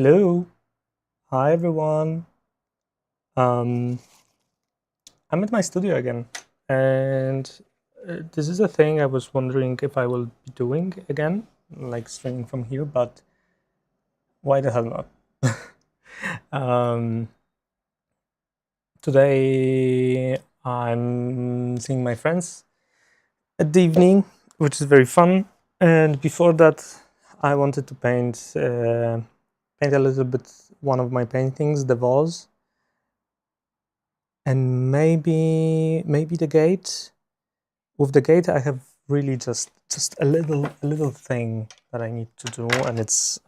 Hello. Hi, everyone. Um, I'm at my studio again, and this is a thing I was wondering if I will be doing again, like streaming from here, but why the hell not? um, Today I'm seeing my friends at the evening, which is very fun. And before that, I wanted to paint a little bit one of my paintings, the vase, and maybe the gate. With the gate, I have really just a little thing that I need to do, and it's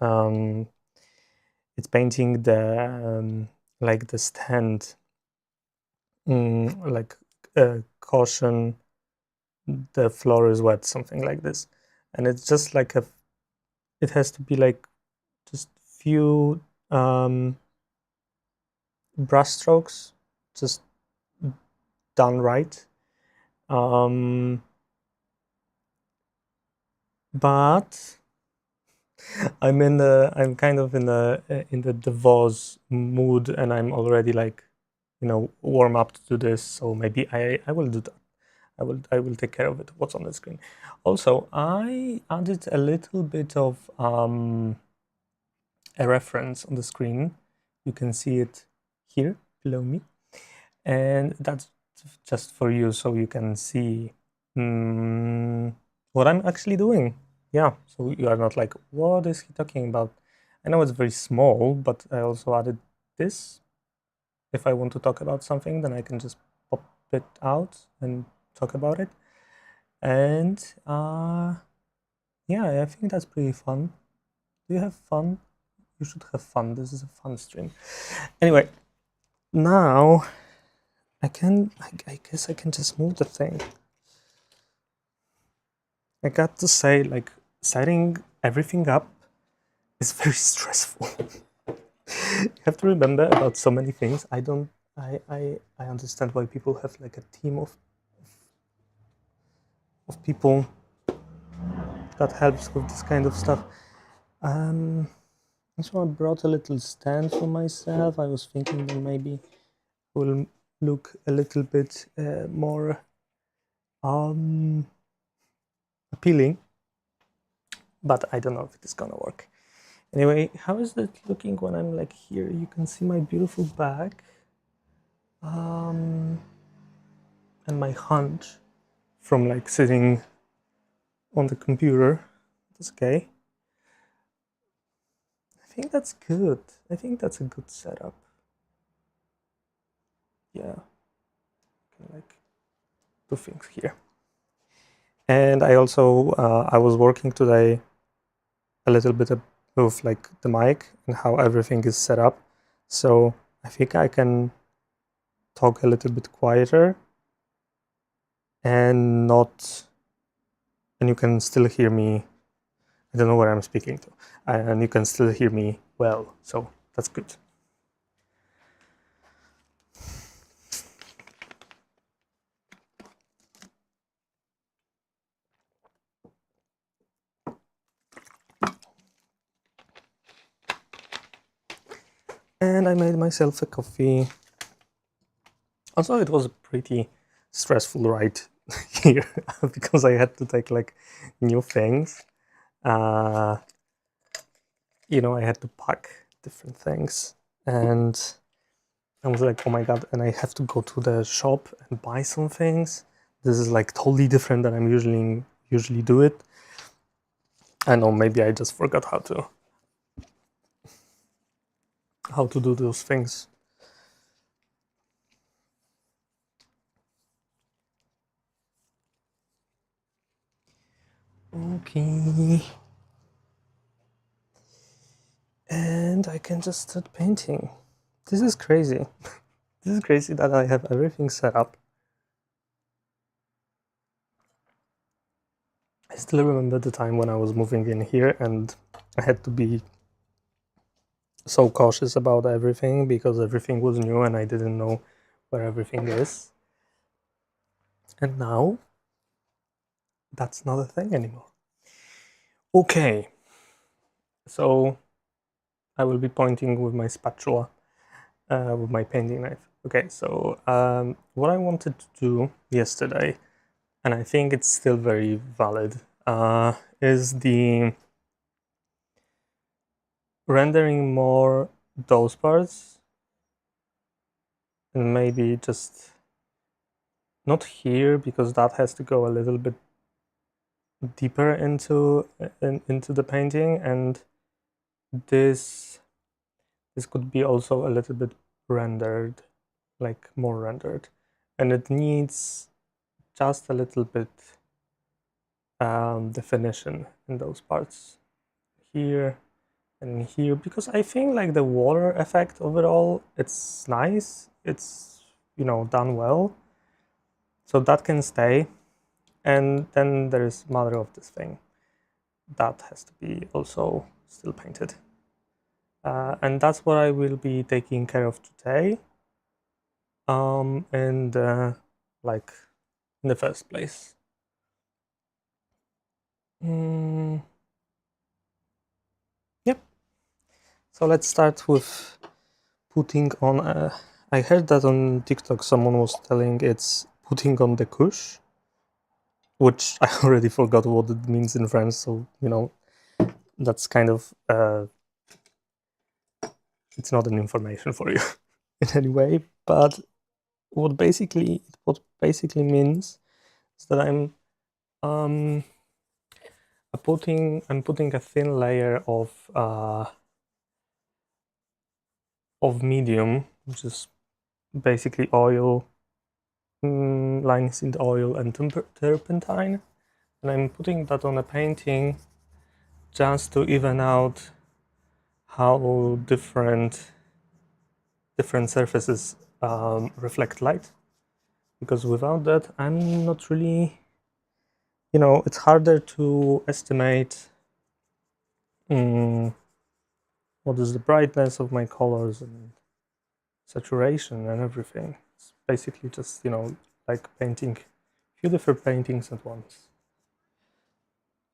painting the like the stand, like caution, the floor is wet, something like this, and it's just like it has to be like just few brush strokes, just done right. But I'm kind of in the divorce mood, and I'm already like, warm up to do this. So maybe I will do that. I will take care of it. What's on the screen? Also, I added a little bit of a reference on the screen. You can see it here below me, and that's just for you, so you can see what I'm actually doing. Yeah, so you are not like, what is he talking about? I know it's very small, but I also added this. If I want to talk about something, then I can just pop it out and talk about it. And yeah, I think that's pretty fun. Do you have fun? You should have fun. This is a fun stream. Anyway, now I guess I can just move the thing. I got to say, like, setting everything up is very stressful. You have to remember about so many things. I understand why people have like a team of people that helps with this kind of stuff. So I brought a little stand for myself. I was thinking that maybe will look a little bit more appealing, but I don't know if it is gonna work. Anyway, how is it looking when I'm like here? You can see my beautiful back and my hunch from like sitting on the computer. That's okay. I think that's good. I think that's a good setup. Yeah, can like do things here. And I also I was working today a little bit with like the mic and how everything is set up. So I think I can talk a little bit quieter and not, and you can still hear me. I don't know where I'm speaking to, and you can still hear me well. So that's good. And I made myself a coffee. Also, it was a pretty stressful ride here because I had to take like new things. I had to pack different things, and I was like, oh my god, and I have to go to the shop and buy some things. This is like totally different than I'm usually do it. I know, maybe I just forgot how to do those things. Okay. And I can just start painting. This is crazy. This is crazy that I have everything set up. I still remember the time when I was moving in here and I had to be so cautious about everything because everything was new and I didn't know where everything is. And now that's not a thing anymore. Okay, so I will be pointing with my spatula, with my painting knife. Okay, so what I wanted to do yesterday, and I think it's still very valid, is the rendering more those parts, and maybe just not here, because that has to go a little bit deeper into the painting, and this could be also a little bit rendered, like more rendered, and it needs just a little bit definition in those parts here and here, because I think like the water effect overall, it's nice, it's, you know, done well, so that can stay. And then there is mother of this thing that has to be also still painted, and that's what I will be taking care of today, and like in the first place. Yep. So let's start with putting on. I heard that on TikTok someone was telling it's putting on the couche, which I already forgot what it means in French. So, you know, that's kind of it's not an information for you in any way. But what basically means is that I'm putting a thin layer of medium, which is basically oil, linseed oil and turpentine, and I'm putting that on a painting just to even out how different surfaces reflect light, because without that I'm not really, you know, it's harder to estimate what is the brightness of my colors and saturation and everything. It's basically just, you know, like painting a few different paintings at once,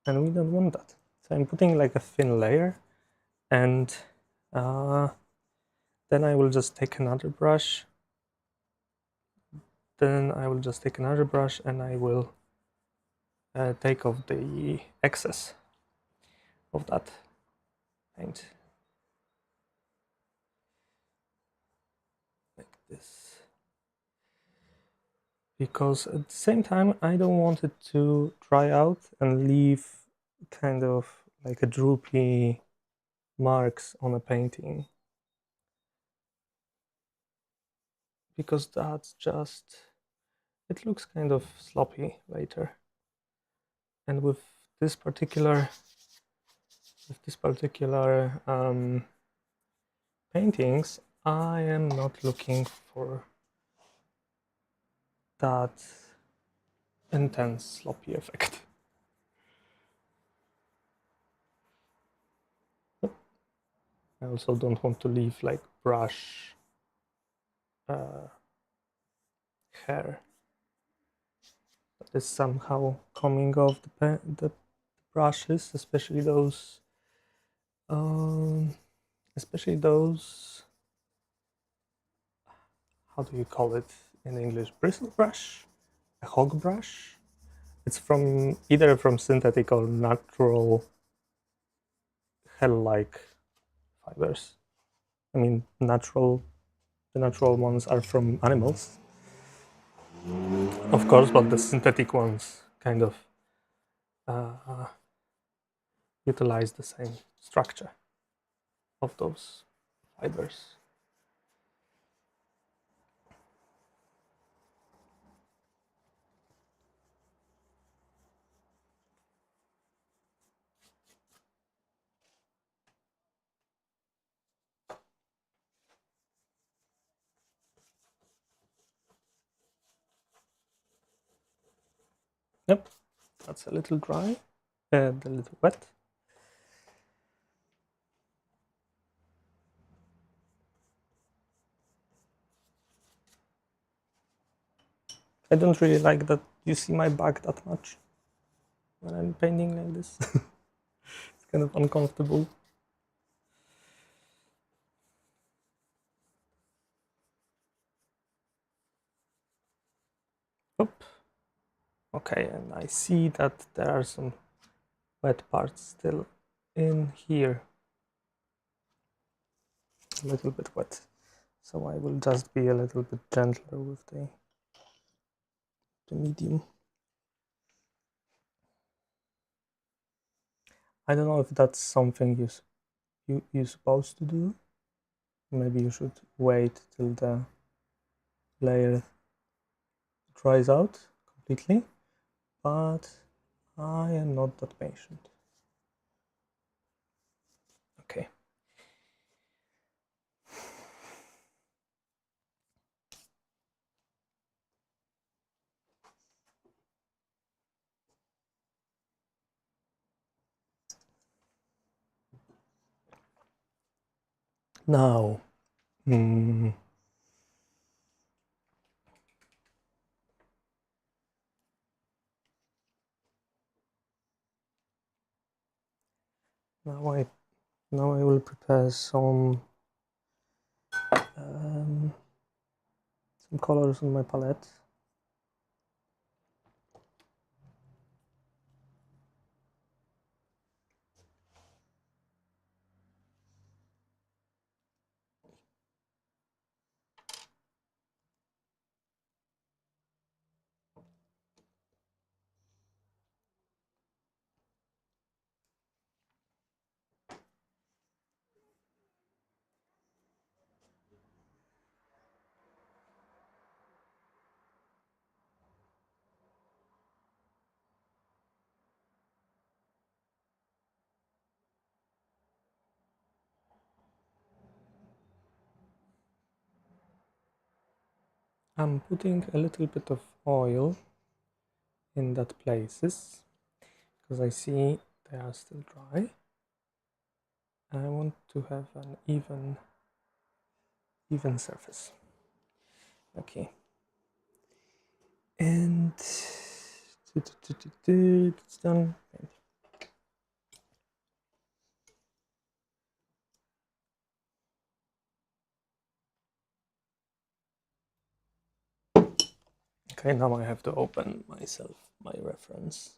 and we don't want that. So I'm putting like a thin layer, and then I will just take another brush. And I will take off the excess of that paint. Like this. Because at the same time, I don't want it to dry out and leave kind of like a droopy marks on a painting, because that's just, it looks kind of sloppy later. And with this particular paintings, I am not looking for that intense sloppy effect. I also don't want to leave like brush hair that is somehow coming off the brushes, especially those how do you call it in English? Bristle brush? A hog brush? It's from either from synthetic or natural hair-like fibers. I mean, the natural ones are from animals, of course, but the synthetic ones kind of utilize the same structure of those fibers. Yep, that's a little dry, a little wet. I don't really like that you see my back that much when I'm painting like this. It's kind of uncomfortable. Oop. Okay, and I see that there are some wet parts still in here. A little bit wet. So I will just be a little bit gentler with the medium. I don't know if that's something you're supposed to do. Maybe you should wait till the layer dries out completely, but I am not that patient. Okay. Now, now I will prepare some colors on my palette. I'm putting a little bit of oil in that places because I see they are still dry. I want to have an even surface. Okay, and it's done. Okay, now I have to open myself my reference.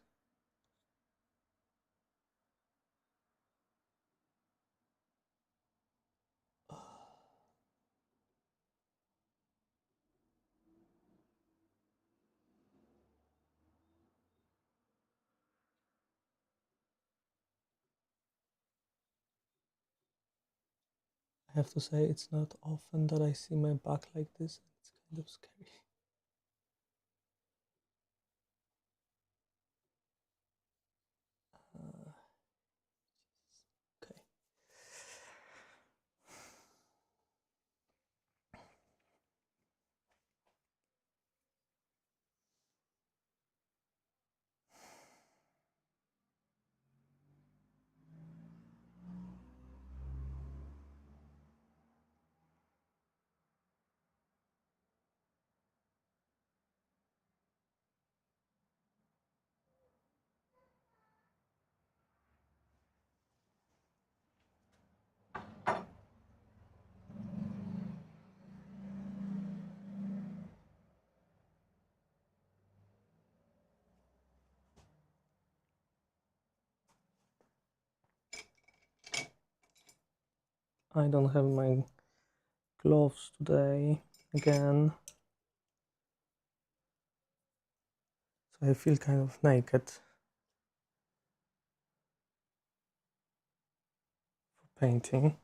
I have to say it's not often that I see my back like this. It's kind of scary. Okay. I don't have my gloves today again. So I feel kind of naked for painting.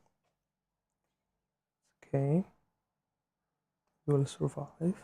Okay. You will survive.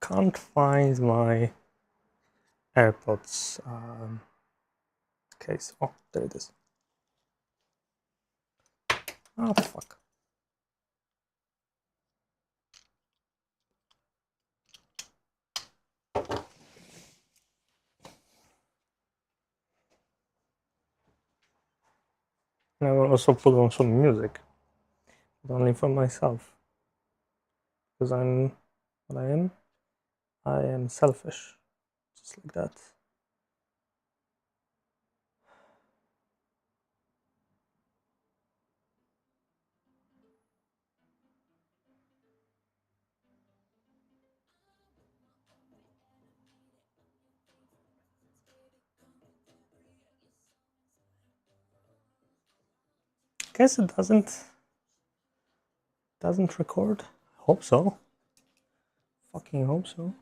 can't find my AirPods case. Oh, there it is. Oh, fuck. And I will also put on some music, but only for myself. Because I'm what I am. I am selfish. Just like that. Guess it doesn't record. Hope so. Fucking hope so.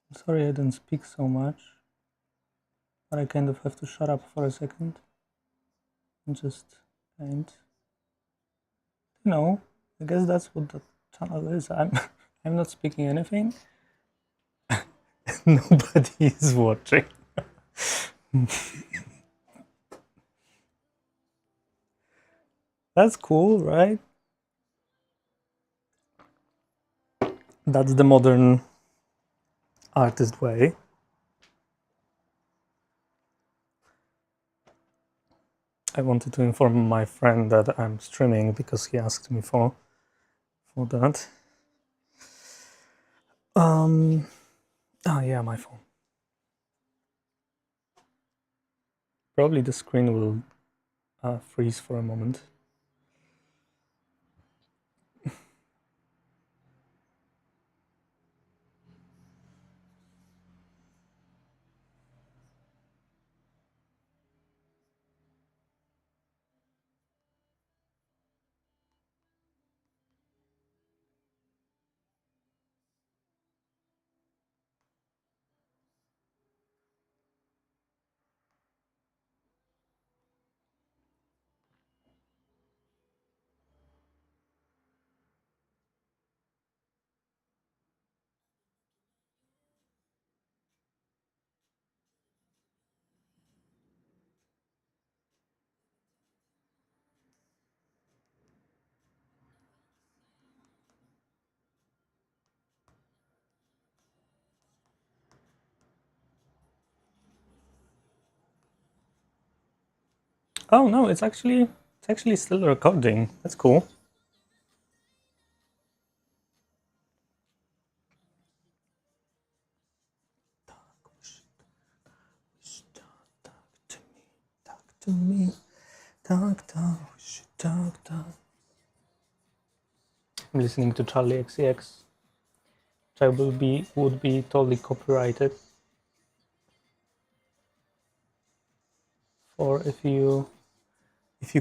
I'm sorry I don't speak so much, but I kind of have to shut up for a second and just paint. You know, I guess that's what the channel is. I'm not speaking anything. Nobody is watching. That's cool, right? That's the modern artist way. I wanted to inform my friend that I'm streaming because he asked me for that. Oh yeah, my phone. Probably the screen will freeze for a moment. Oh no, it's actually still recording. That's cool. Talk to me, talk. I'm listening to Charlie XCX, which would be totally copyrighted. Or if you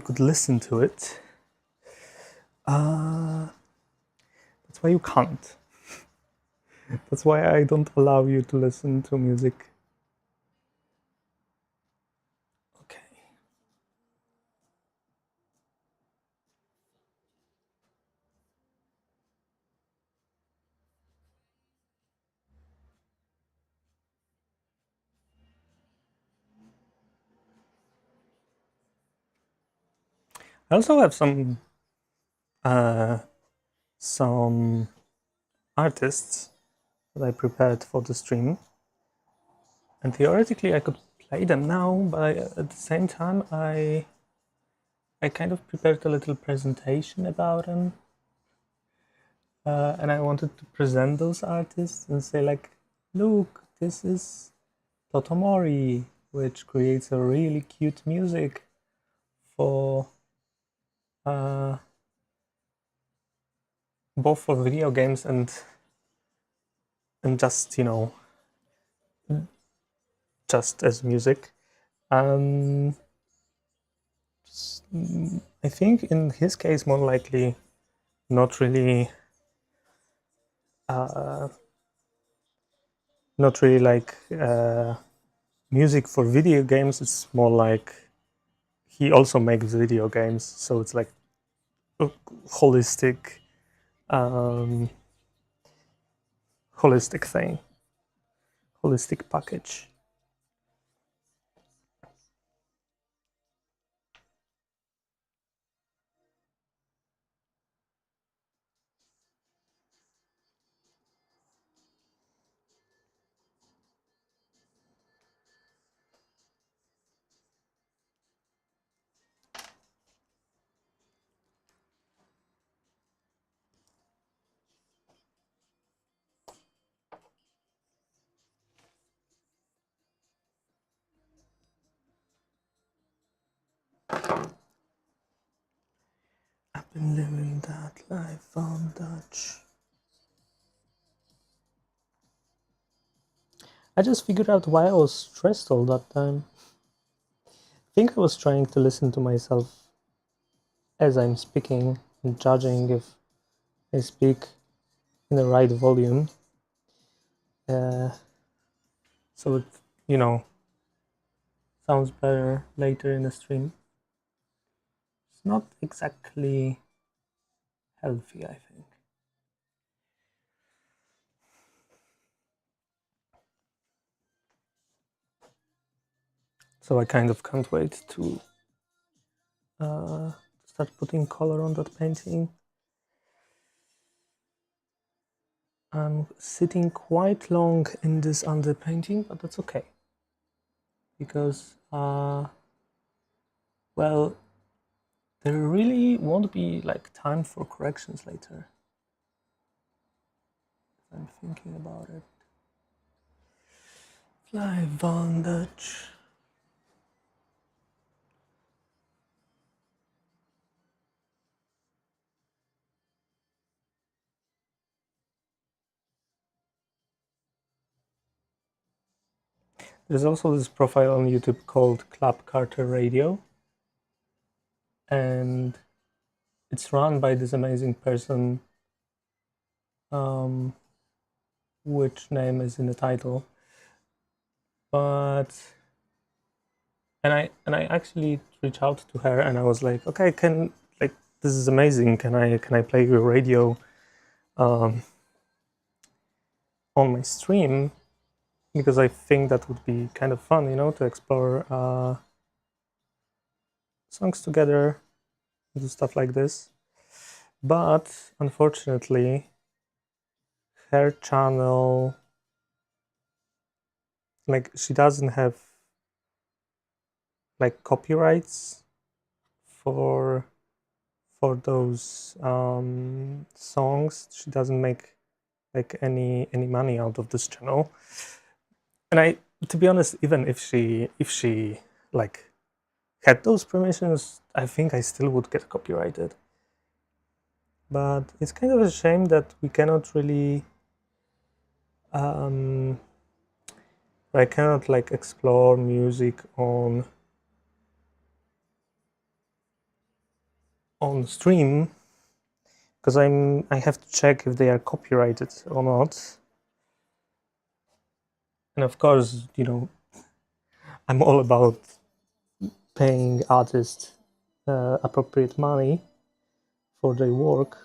could listen to it, that's why you can't. That's why I don't allow you to listen to music. Okay. I also have some artists that I prepared for the stream, and theoretically I could play them now, but at the same time I kind of prepared a little presentation about them, and I wanted to present those artists and say like, look, this is Totomori, which creates a really cute music for both for video games and just, you know, just as music. I think in his case, more likely, not really, not really like music for video games. It's more like he also makes video games, so it's like a holistic, holistic thing, holistic package. I've been living that life on Dutch. I just figured out why I was stressed all that time. I think I was trying to listen to myself as I'm speaking and judging if I speak in the right volume. so it, you know, sounds better later in the stream. It's not exactly healthy, I think. So I kind of can't wait to start putting color on that painting. I'm sitting quite long in this underpainting, but that's okay. Because, well, there really won't be like time for corrections later. I'm thinking about it. Fly bondage. There's also this profile on YouTube called Club Carter Radio, and it's run by this amazing person, which name is in the title. But and I actually reached out to her, and I was like, okay, this is amazing. Can I play your radio on my stream? Because I think that would be kind of fun, you know, to explore songs together, do stuff like this. But unfortunately, her channel, like, she doesn't have like copyrights for those songs. She doesn't make like any money out of this channel. And I, to be honest, even if she like had those permissions, I think I still would get copyrighted. But it's kind of a shame that we cannot really I cannot like explore music on stream, because I have to check if they are copyrighted or not. And of course, you know, I'm all about paying artists appropriate money for their work,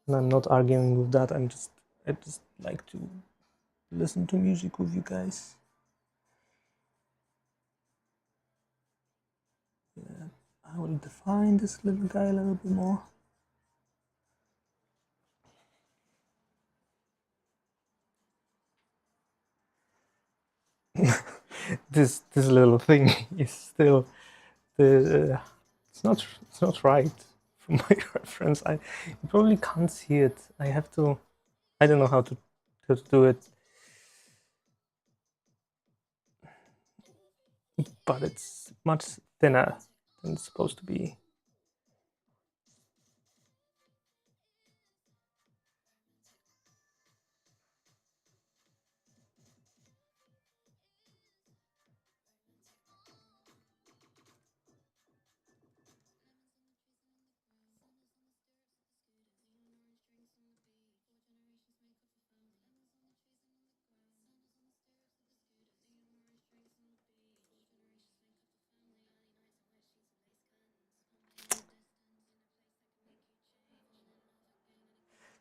and I'm not arguing with that. I just like to listen to music with you guys. Yeah, I will define this little guy a little bit more. this little thing is still it's not right from my reference. You probably can't see it. I don't know how to do it, but it's much thinner than it's supposed to be.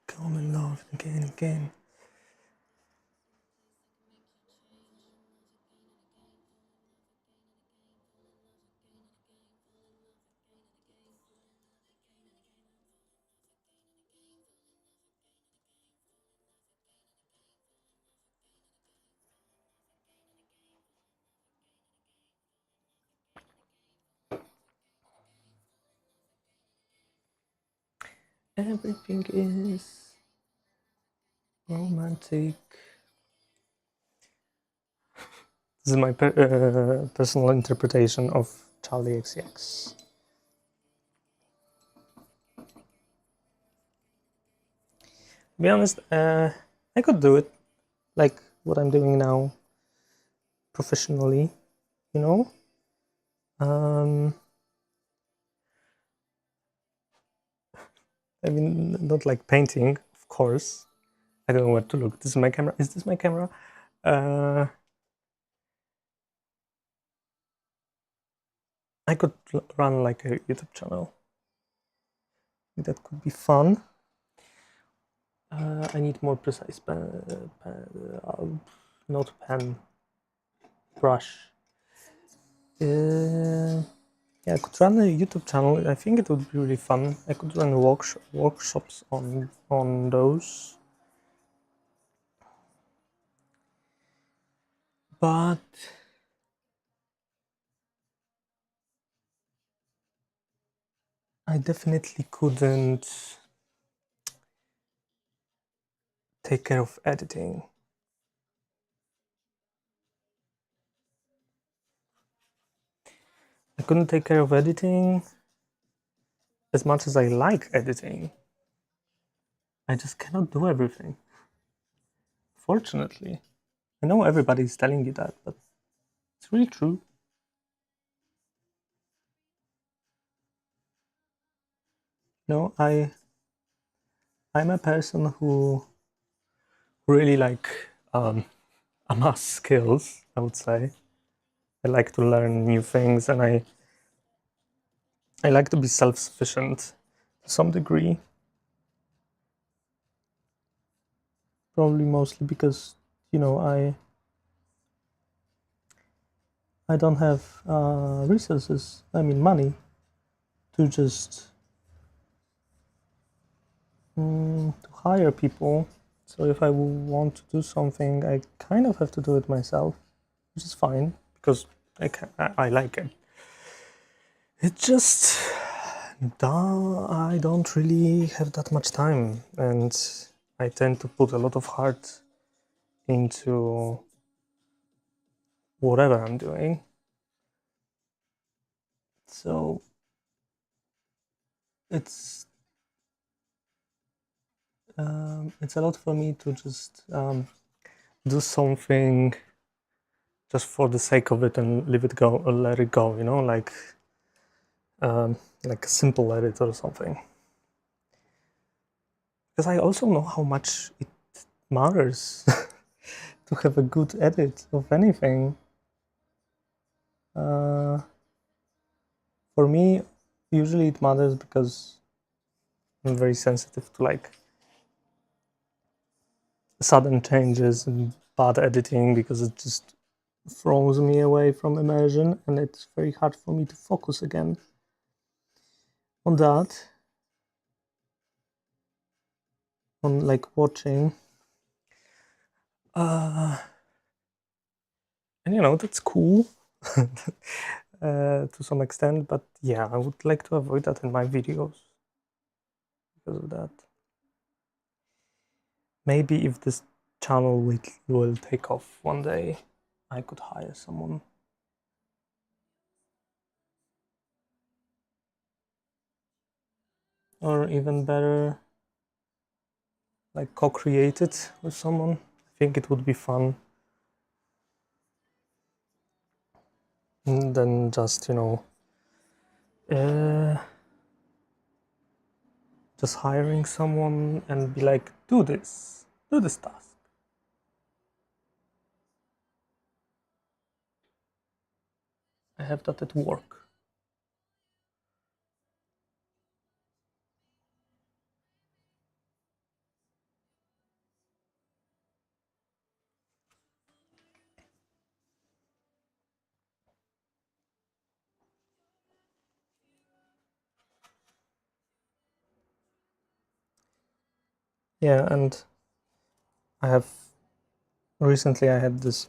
Come and love again and again. Everything is romantic. This is my personal interpretation of Charlie XCX. To be honest, I could do it like what I'm doing now professionally, you know. I mean, not like painting, of course. I don't know where to look. This is my camera. Is this my camera? I could run like a YouTube channel. That could be fun. I need more precise pen, not pen, brush. Yeah, I could run a YouTube channel. I think it would be really fun. I could run workshops on those. But I definitely couldn't take care of editing. I couldn't take care of editing as much as I like editing. I just cannot do everything. Fortunately. I know everybody's telling you that, but it's really true. No, I'm a person who really like amass skills, I would say. I like to learn new things, and I like to be self-sufficient to some degree. Probably mostly because, you know, I don't have resources, I mean money, to just to hire people. So if I want to do something, I kind of have to do it myself, which is fine because I like it. It just I don't really have that much time, and I tend to put a lot of heart into whatever I'm doing. So it's a lot for me to just do something just for the sake of it and leave it go or let it go, you know, like a simple edit or something. Because I also know how much it matters to have a good edit of anything. For me, usually it matters because I'm very sensitive to like sudden changes and bad editing because it just throws me away from immersion, and it's very hard for me to focus again on that, on like watching. And you know, that's cool to some extent, but yeah, I would like to avoid that in my videos because of that. Maybe if this channel will take off one day, I could hire someone. Or even better, like co-create it with someone. I think it would be fun. And then just, you know, just hiring someone and be like, do this task. I have that at work. Yeah, and I have recently I had this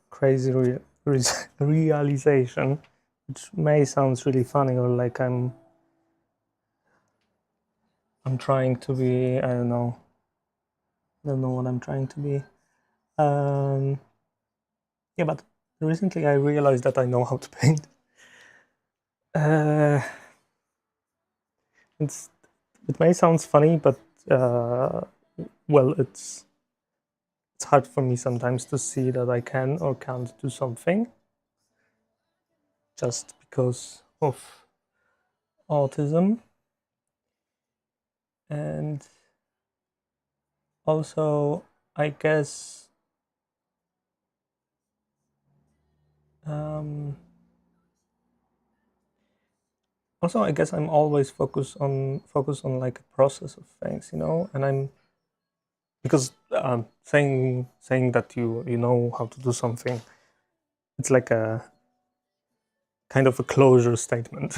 crazy realization, which may sound really funny or like I'm trying to be, I don't know what I'm trying to be. Yeah, but recently I realized that I know how to paint. Uh, it may sound funny, but well, it's hard for me sometimes to see that I can or can't do something just because of autism. And also, I guess Also, I guess I'm always focused on like a process of things, you know, and I'm because saying that you know how to do something, it's like a kind of a closure statement.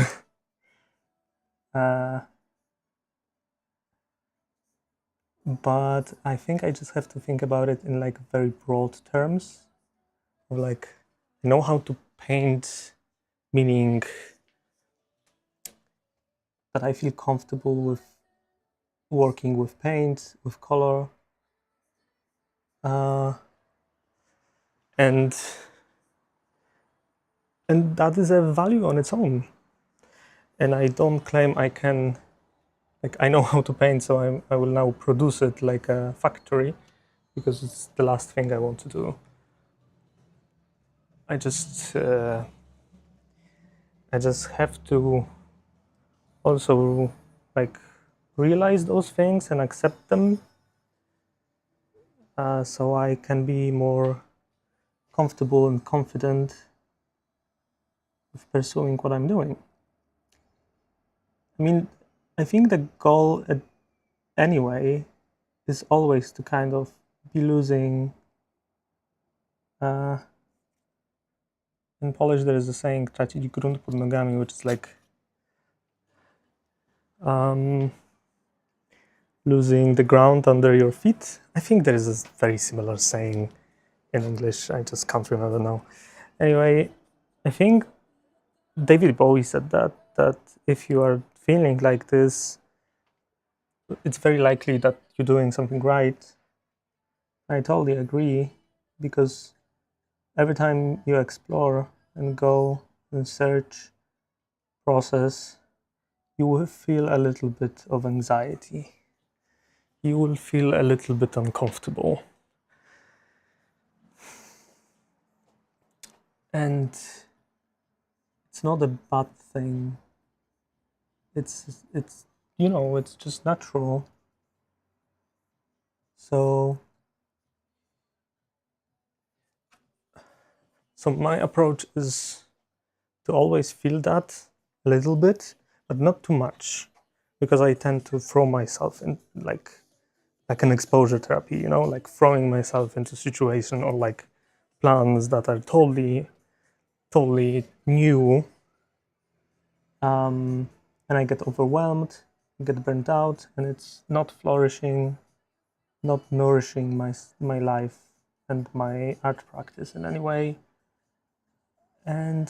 uh, but I think I just have to think about it in like very broad terms of like I know how to paint, meaning that I feel comfortable with working with paint, with color, uh, and that is a value on its own. And I don't claim I can, like I know how to paint, so I will now produce it like a factory because it's the last thing I want to do. I just have to also like realize those things and accept them, so I can be more comfortable and confident with pursuing what I'm doing. I mean, I think the goal anyway is always to kind of be losing. In Polish, there is a saying "tracić grunt pod nogami," which is like losing the ground under your feet. I think there is a very similar saying in English. I just can't remember now. Anyway, I think David Bowie said that if you are feeling like this, it's very likely that you're doing something right. I totally agree, because every time you explore and go and search, process, you will feel a little bit of anxiety. You will feel a little bit uncomfortable. And it's not a bad thing. It's you know, it's just natural. So my approach is to always feel that a little bit, but not too much, because I tend to throw myself in like an exposure therapy, you know, like throwing myself into situation or like plans that are totally new, and I get overwhelmed, get burnt out, and it's not flourishing, not nourishing my life and my art practice in any way. And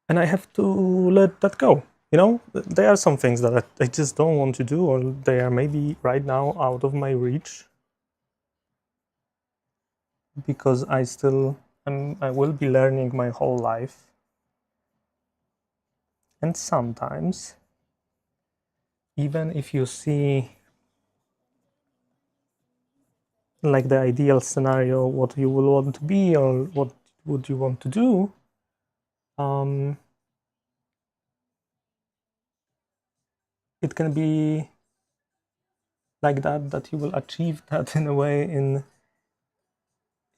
I have to let that go. You know, there are some things that I just don't want to do, or they are maybe right now out of my reach, because I will be learning my whole life. And sometimes, even if you see like the ideal scenario, what you will want to be or what would you want to do, it can be like that you will achieve that in a way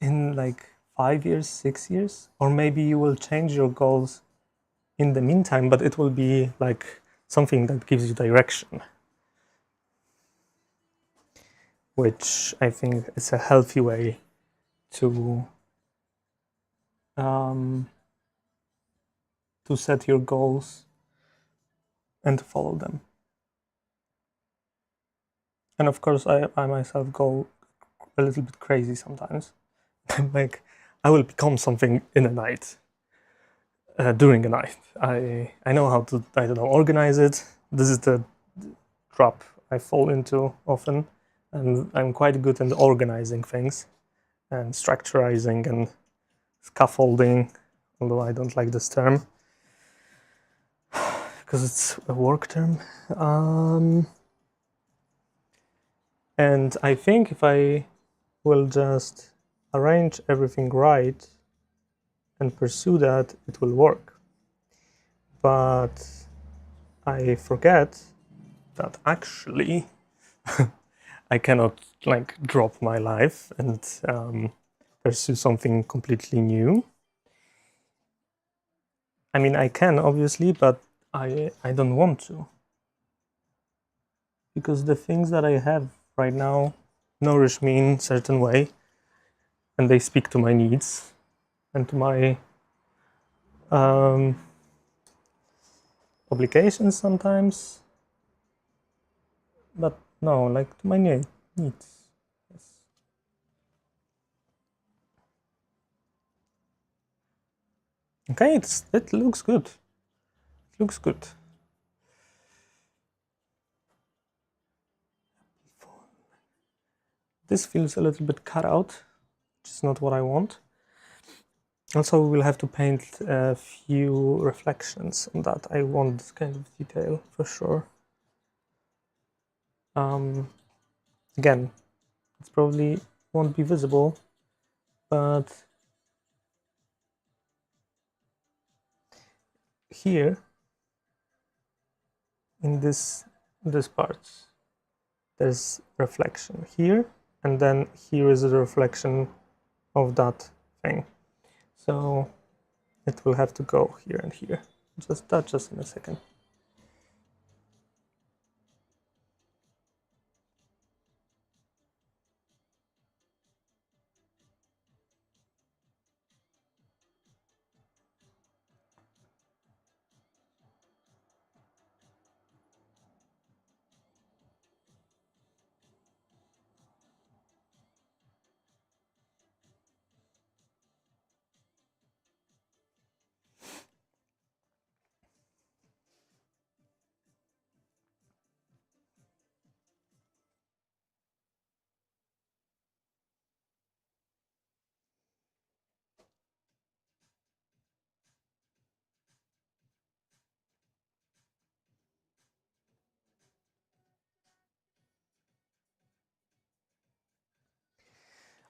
in like 5 years, 6 years, or maybe you will change your goals in the meantime, but it will be like something that gives you direction, which I think is a healthy way to set your goals and to follow them. And of course, I myself go a little bit crazy sometimes. Like, I will become something in a night, during a night. I know how to, I don't know, organize it. This is the trap I fall into often, and I'm quite good at organizing things and structurizing and scaffolding, although I don't like this term because it's a work term. And I think if I will just arrange everything right and pursue that, it will work. But I forget that actually I cannot like drop my life and pursue something completely new. I mean, I can obviously, but I don't want to, because the things that I have right now nourish me in a certain way, and they speak to my needs and to my um, obligations sometimes, but no, like to my needs. Yes. Okay, it looks good. It looks good. This feels a little bit cut out, which is not what I want. Also, we will have to paint a few reflections on that. I want this kind of detail for sure. Again, it's probably won't be visible, but here in this parts, there's reflection here, and then here is a reflection of that thing. So it will have to go here and here. Just touch us in a second.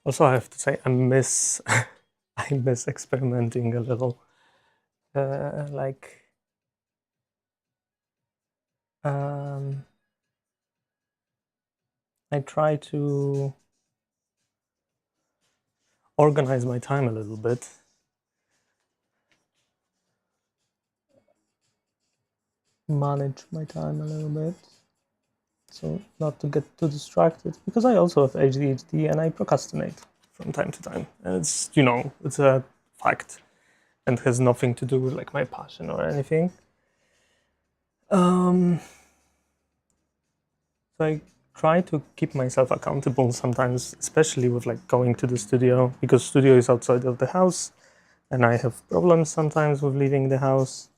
Also, I have to say, I miss I miss experimenting a little. Like I try to organize my time a little bit. Manage my time a little bit. So not to get too distracted, because I also have ADHD and I procrastinate from time to time. And it's, you know, it's a fact and has nothing to do with like my passion or anything. So I try to keep myself accountable sometimes, especially with like going to the studio, because studio is outside of the house and I have problems sometimes with leaving the house.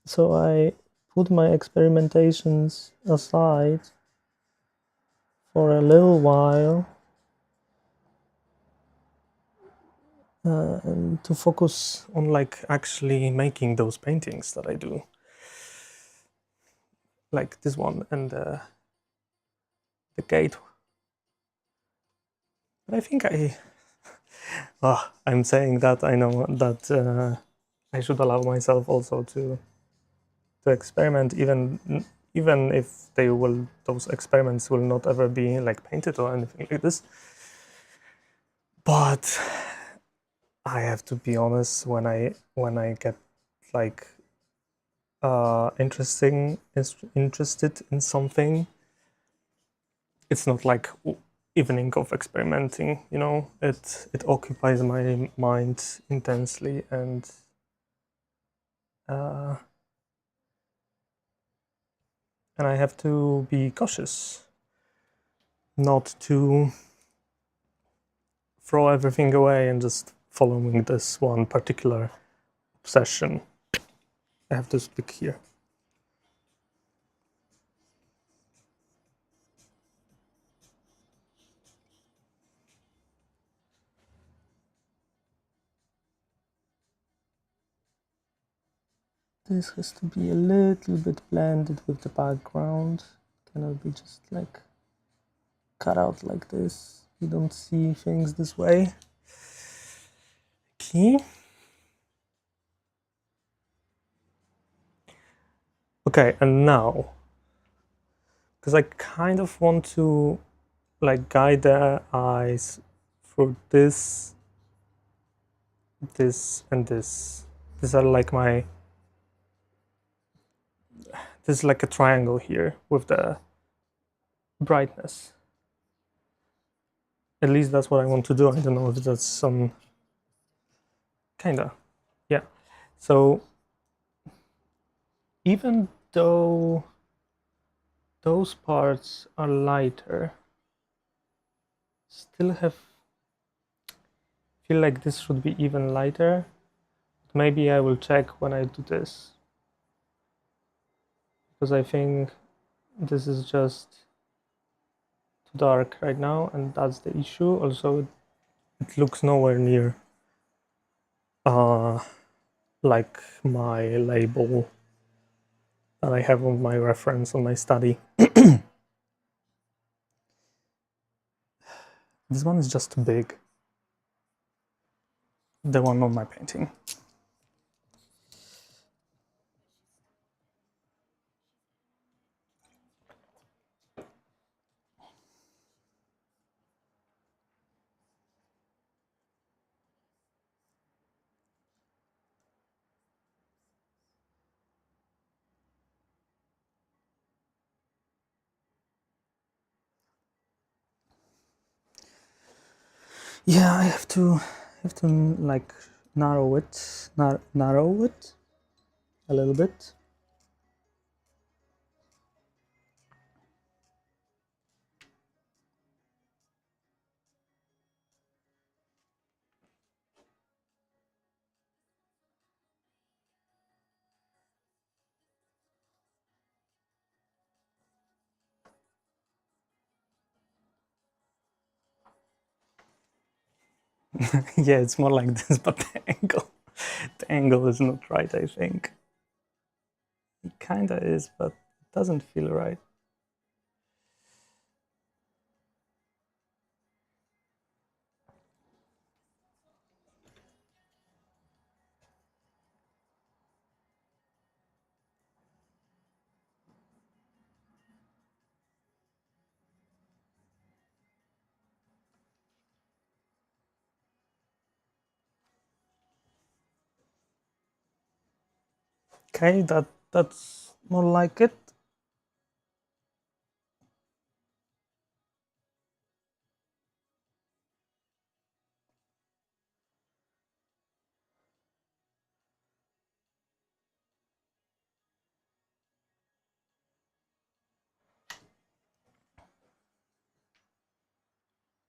So I put my experimentations aside for a little while and to focus on like actually making those paintings that I do, like this one and the gate. But I think I'm saying that I know that I should allow myself also to experiment, even if those experiments will not ever be like painted or anything like this. But I have to be honest, when I get like interested in something, it's not like evening of experimenting, you know. It occupies my mind intensely, and I have to be cautious not to throw everything away and just following this one particular obsession. I have to speak here. This has to be a little bit blended with the background. Cannot be just like cut out like this. You don't see things this way. Okay. Okay, and now, because I kind of want to like guide the eyes through this this and this. These are like my, this is like a triangle here with the brightness. At least that's what I want to do. I don't know if that's some kinda, yeah. So even though those parts are lighter, still feel like this should be even lighter. Maybe I will check when I do this, because I think this is just too dark right now, and that's the issue. Also, it looks nowhere near like my label that I have on my reference on my study. This one is just too big, the one on my painting. Yeah, I have to like narrow it a little bit. Yeah, it's more like this, but the angle is not right, I think. It kinda is, but it doesn't feel right. Okay, that's more like it.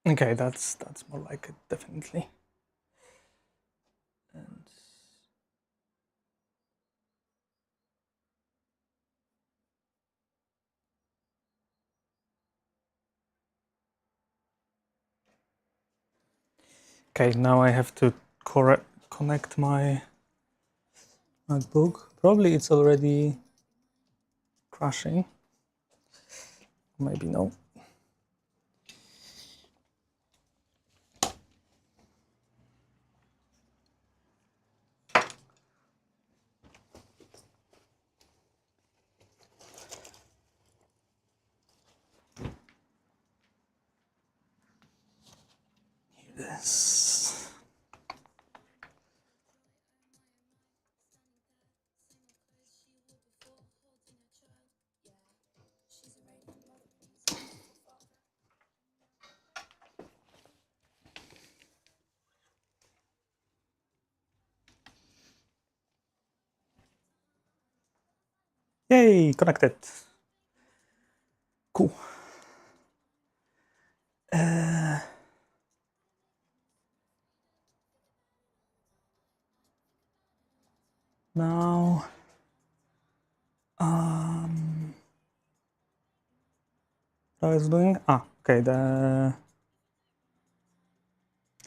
Okay, that's more like it, definitely. And okay, now I have to connect my MacBook. Probably it's already crashing. Maybe no. Here it is. Yay, connected. Cool. Now, what I was doing? Okay, the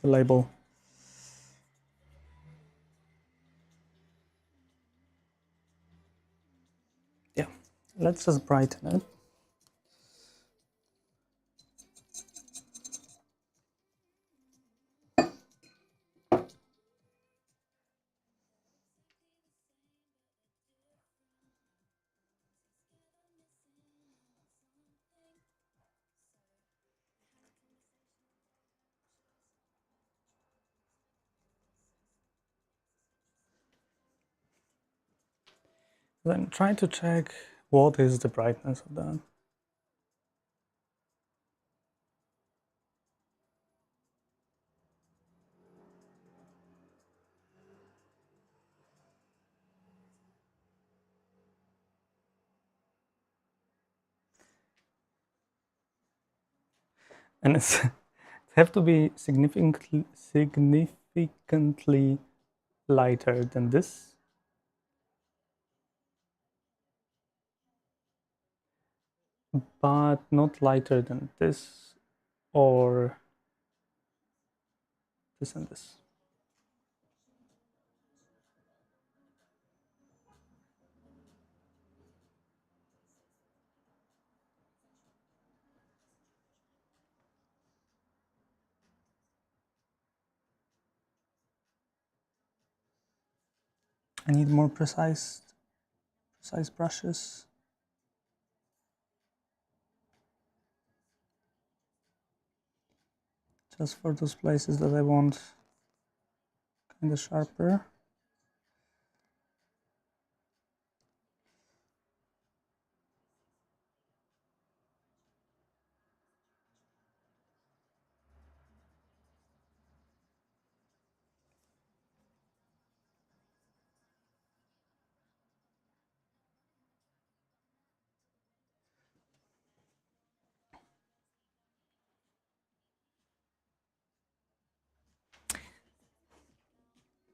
label. Yeah, let's just brighten it. Then try to check what is the brightness of that. And it have to be significantly lighter than this. But not lighter than this or this and this. I need more precise brushes. Just for those places that I want kind of sharper.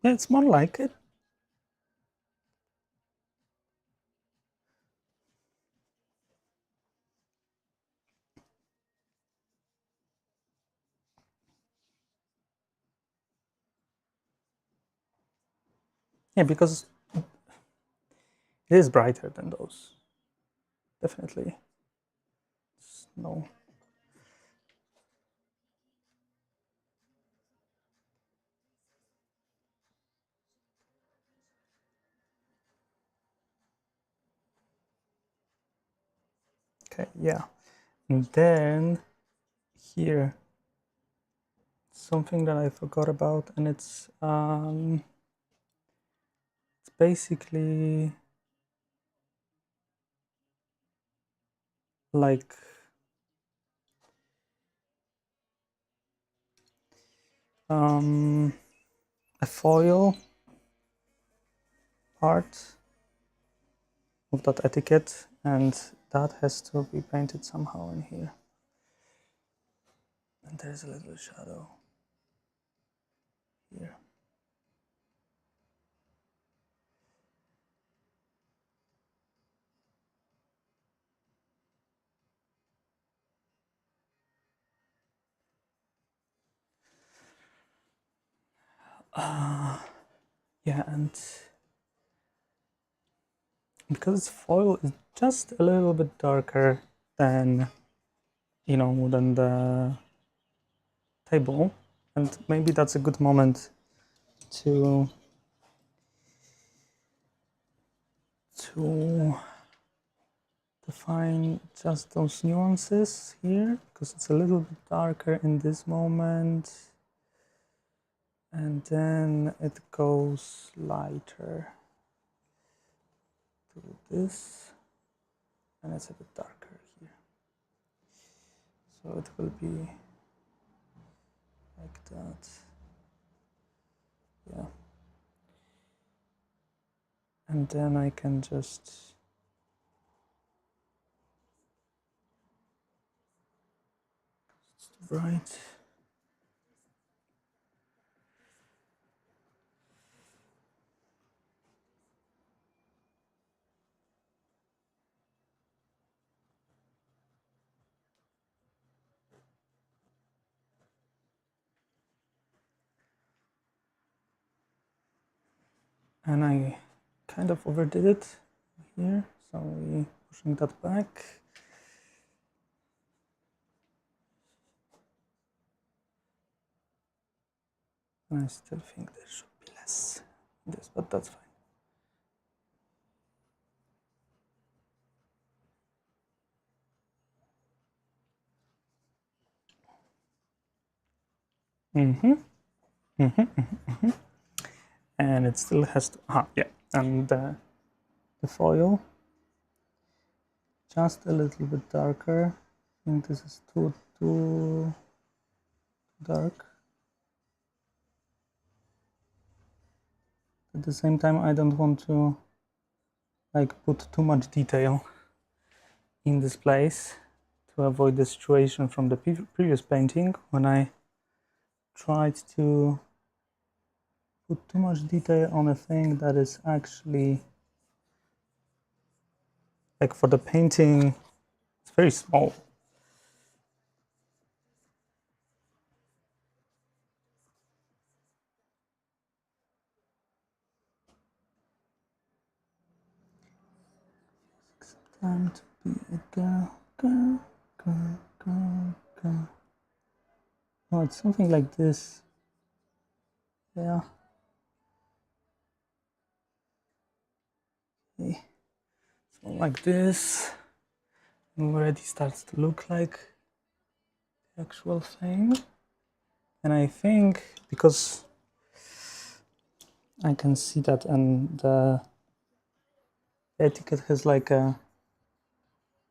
Yeah, it's more like it. Yeah, because it is brighter than those. Definitely. No. Okay, yeah. And then here, something that I forgot about, and it's basically like a foil part of that etiquette, and that has to be painted somehow in here. And there's a little shadow here. Yeah, and because it's foil, it's just a little bit darker than, you know, than the table, and maybe that's a good moment to define just those nuances here, because it's a little bit darker in this moment, and then it goes lighter to this, and it's a bit darker here, so it will be like that. Yeah, and then I can just bright. And I kind of overdid it here, so we pushing that back. And I still think there should be less in this, but that's fine. And it still has to, yeah, and the foil just a little bit darker. I think this is too dark. At the same time, I don't want to like put too much detail in this place to avoid the situation from the previous painting when I tried to put too much detail on a thing that is actually like for the painting it's very small. Time to be a girl, girl, girl, girl, girl. Oh, it's something like this. Yeah. Okay. So like this. It already starts to look like the actual thing. And I think because I can see that and the etiquette has like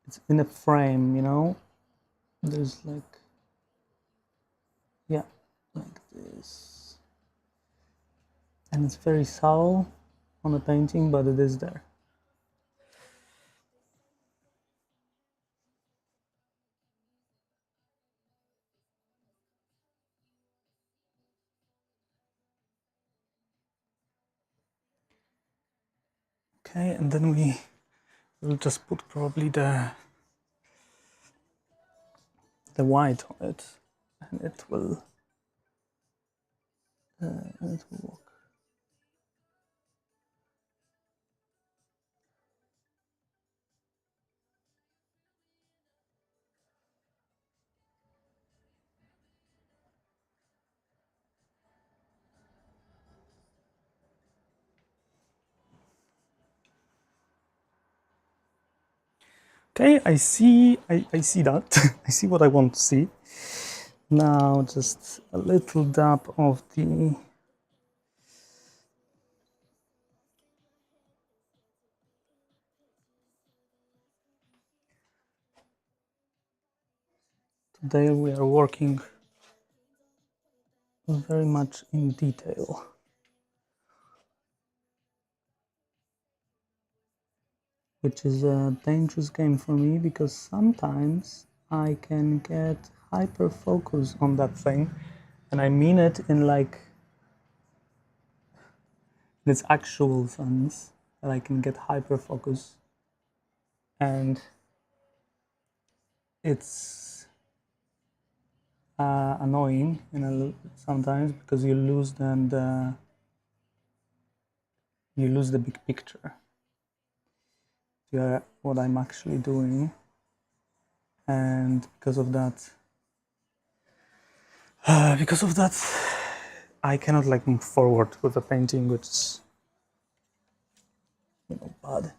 it's in a frame, you know? There's like, yeah, like this. And it's very subtle on the painting, but it is there. Okay, and then we will just put probably the white on it, and it will work. Okay, I see that. I see what I want to see. Now just a little dab of the today we are working very much in detail. Which is a dangerous game for me because sometimes I can get hyper focus on that thing, and I mean it in like in its actual sense that I can get hyper focus, and it's annoying, you know, sometimes because you lose you lose the big picture. Yeah, what I'm actually doing, and because of that, I cannot like move forward with a painting, which is, you know, bad.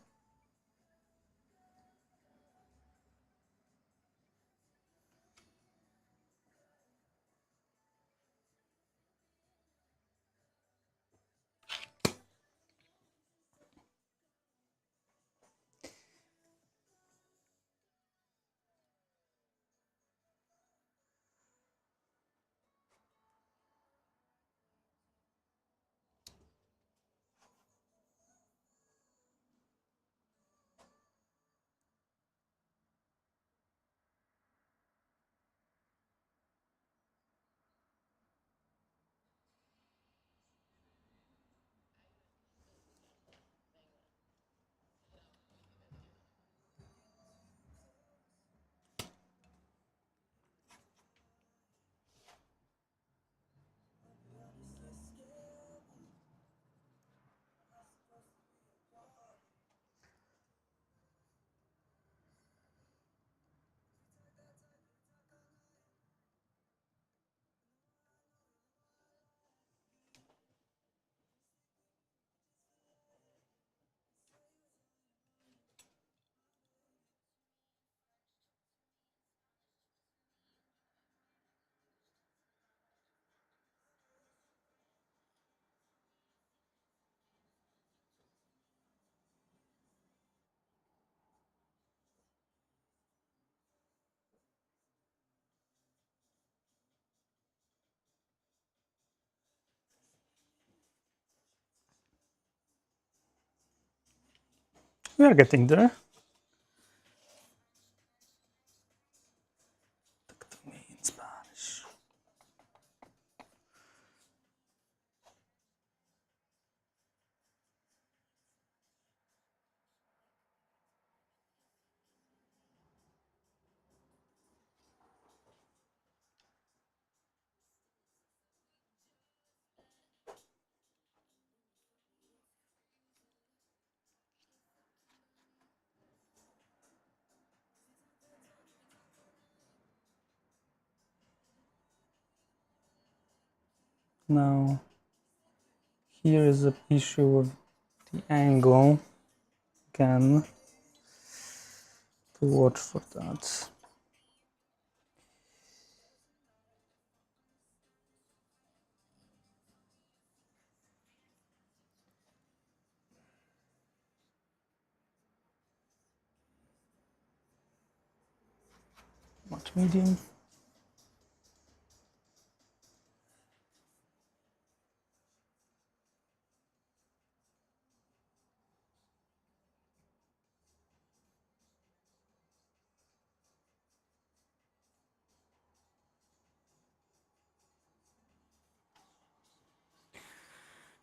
We are getting there. Talk to me in Spanish. Now, here is the issue with the angle. Again, to watch for that. Much medium.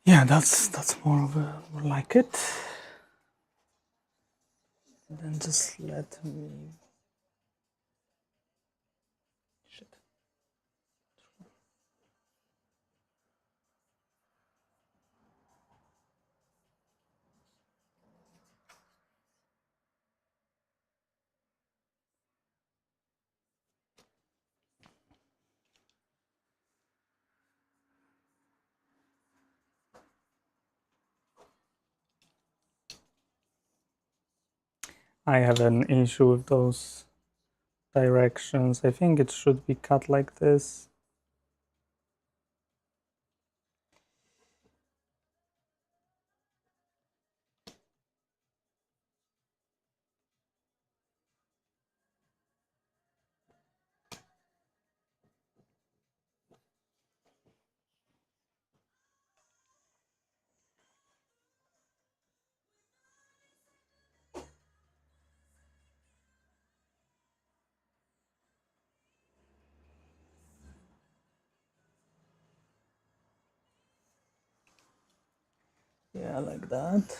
Yeah, that's more of a more like it. And then just let me. Shit. I have an issue with those directions. I think it should be cut like this. Yeah, like that.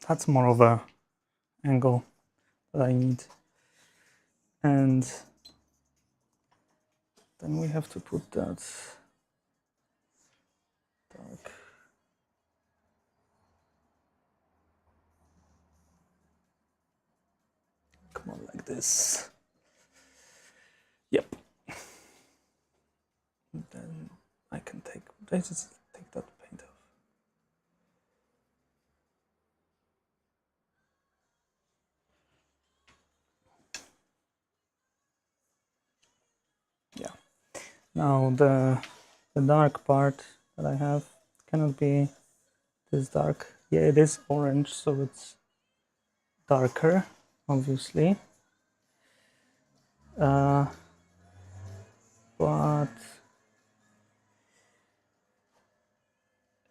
That's more of a angle that I need. And then we have to put that dark. Come on, like this. Yep. And then I can just take that paint off. Yeah. Now the dark part that I have cannot be this dark. Yeah, it is orange, so it's darker, obviously. But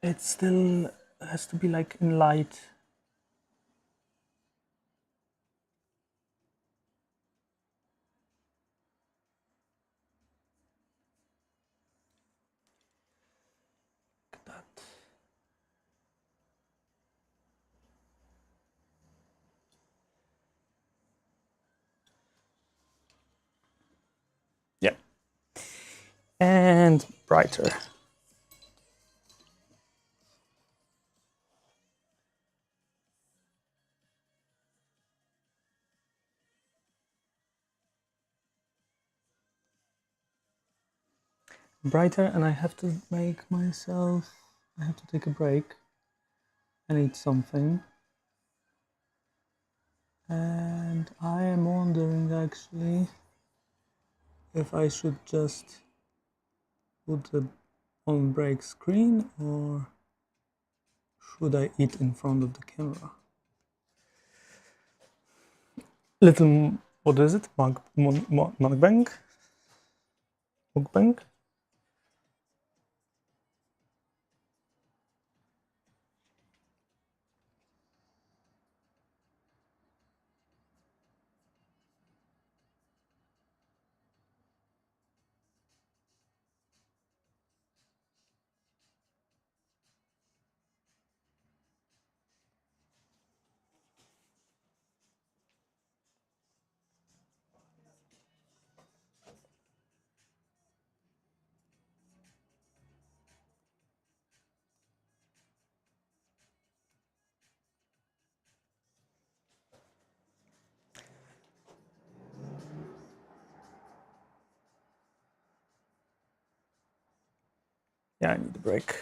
it still has to be like in light. Like that. Yeah. And brighter. Brighter, and I have to make myself, I have to take a break and eat something. And I am wondering actually if I should just put the on break screen or should I eat in front of the camera? Little What is it? Mukbang? Mukbang? Yeah, I need a break.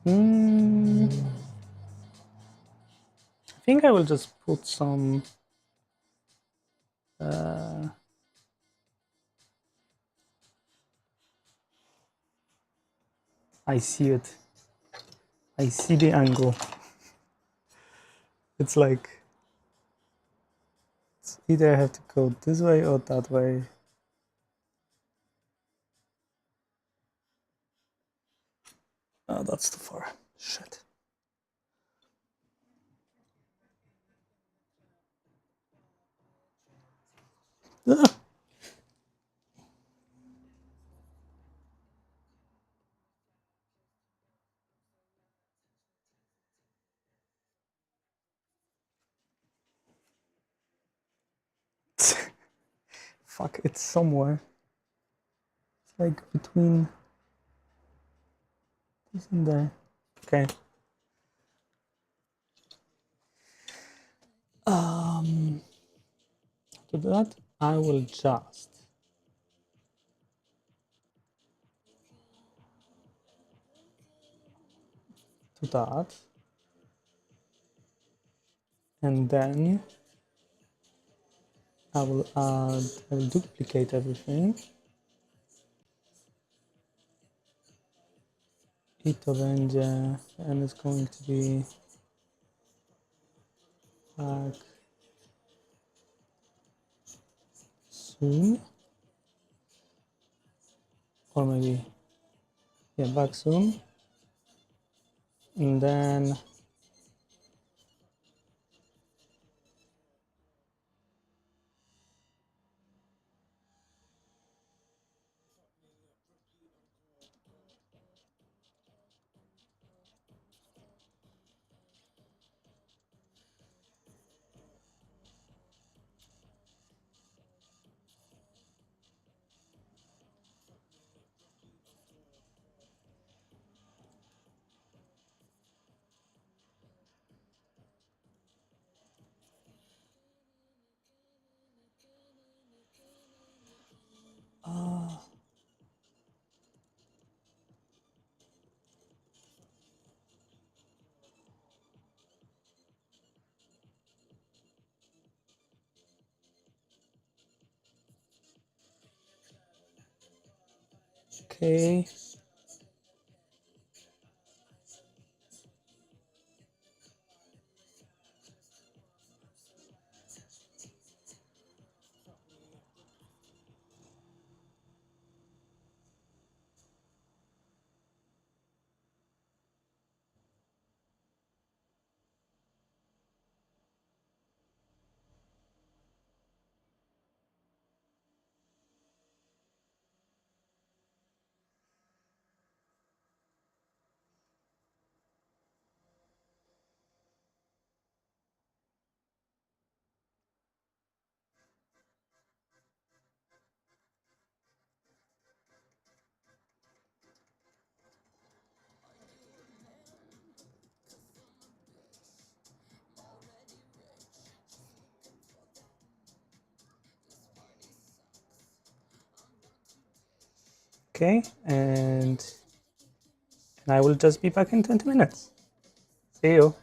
I think I will just put some I see it. I see the angle. It's like it's either I have to go this way or that way. Oh, that's too far. Shit. Ah. Fuck, it's somewhere. It's like between this and there. Okay. To do that, I will just do that. And then I will duplicate everything. I to będzie, and it's going to be back soon. Or maybe, yeah, back soon. And then Okay. Okay, and I will just be back in 20 minutes. See you.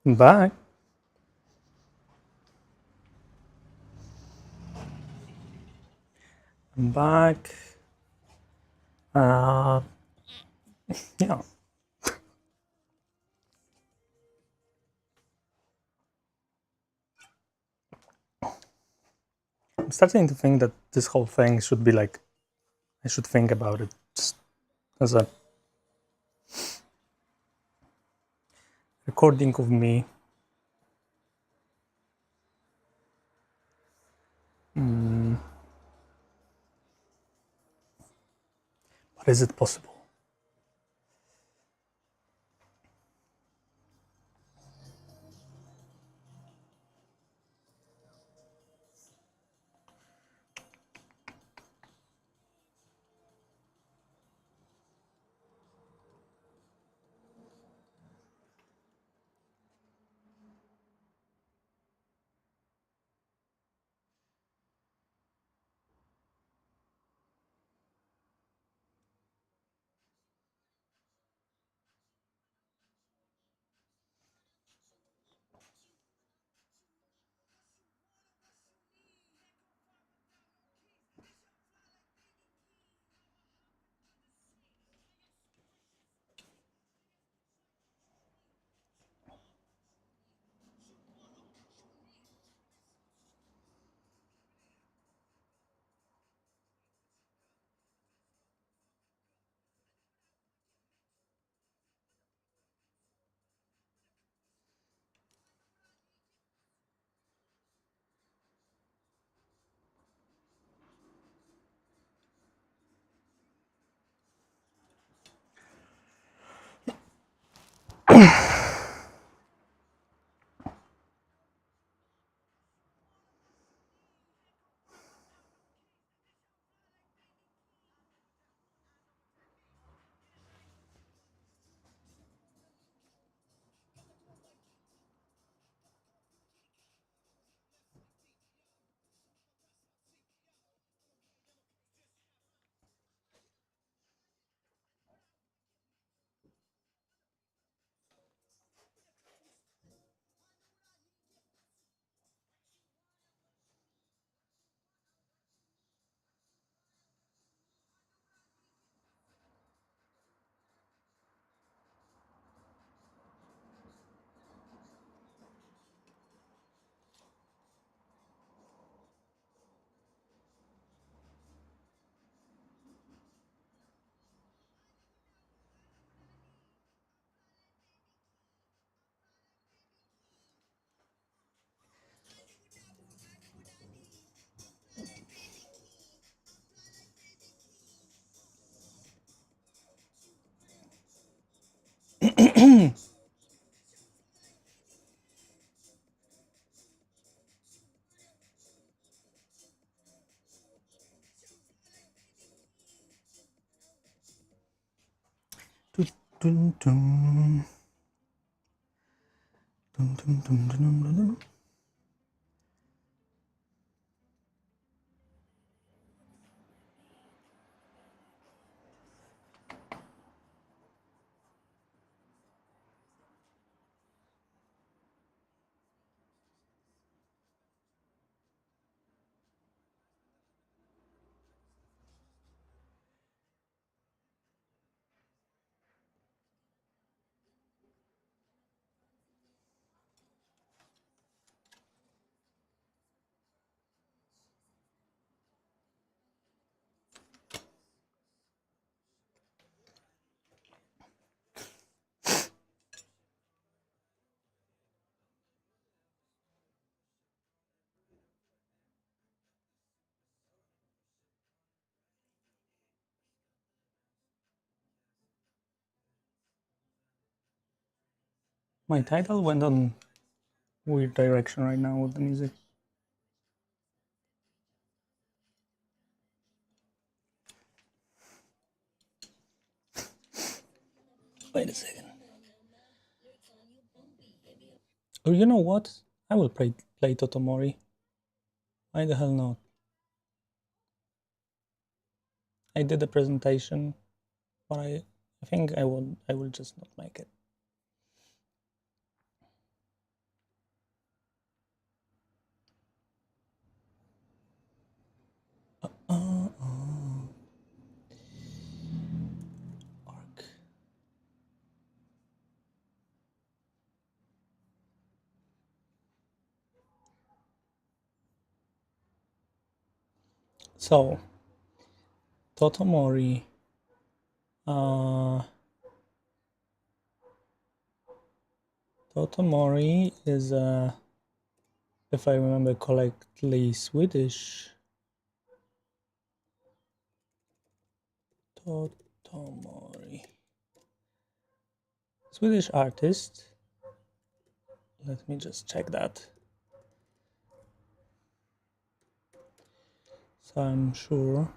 I'm back. I'm back. Yeah. I'm starting to think that this whole thing should be like, I should think about it just as a recording of me. But is it possible? Dun, dun, dun. Dun, dun, dun, dun, dun, dun. My title went on weird direction right now with the music. Wait a second. Or you know what? I will play Totomori. Why the hell not? I did a presentation, but I think I will just not make it. So, Totomori. Totomori is, if I remember correctly, Swedish. Totomori. Swedish artist. Let me just check that. So I'm sure.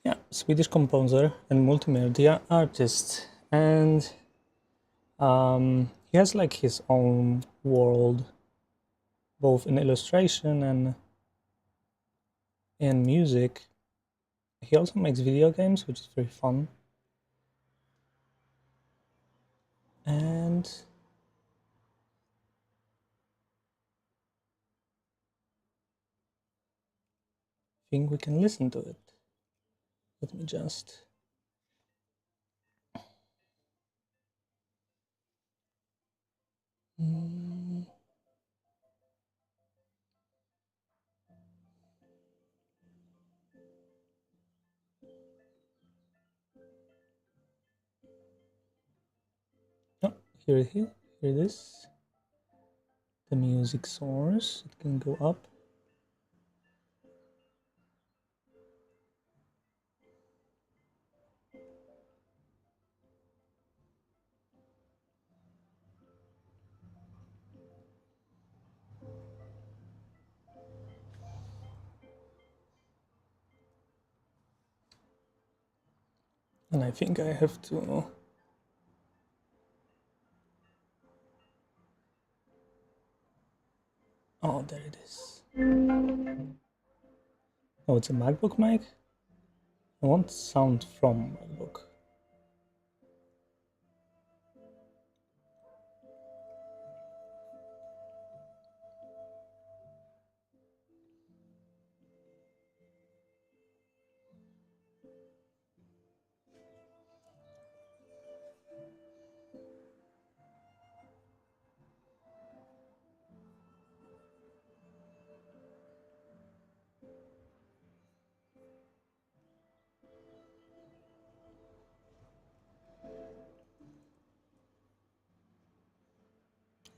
Yeah, Swedish composer and multimedia artist, and he has like his own world, both in illustration and in music. He also makes video games, which is very fun. And I think we can listen to it. Let me just. Oh, here it is. The music source. It can go up. And I think I have to. Oh, there it is. Oh, it's a MacBook mic? I want sound from MacBook.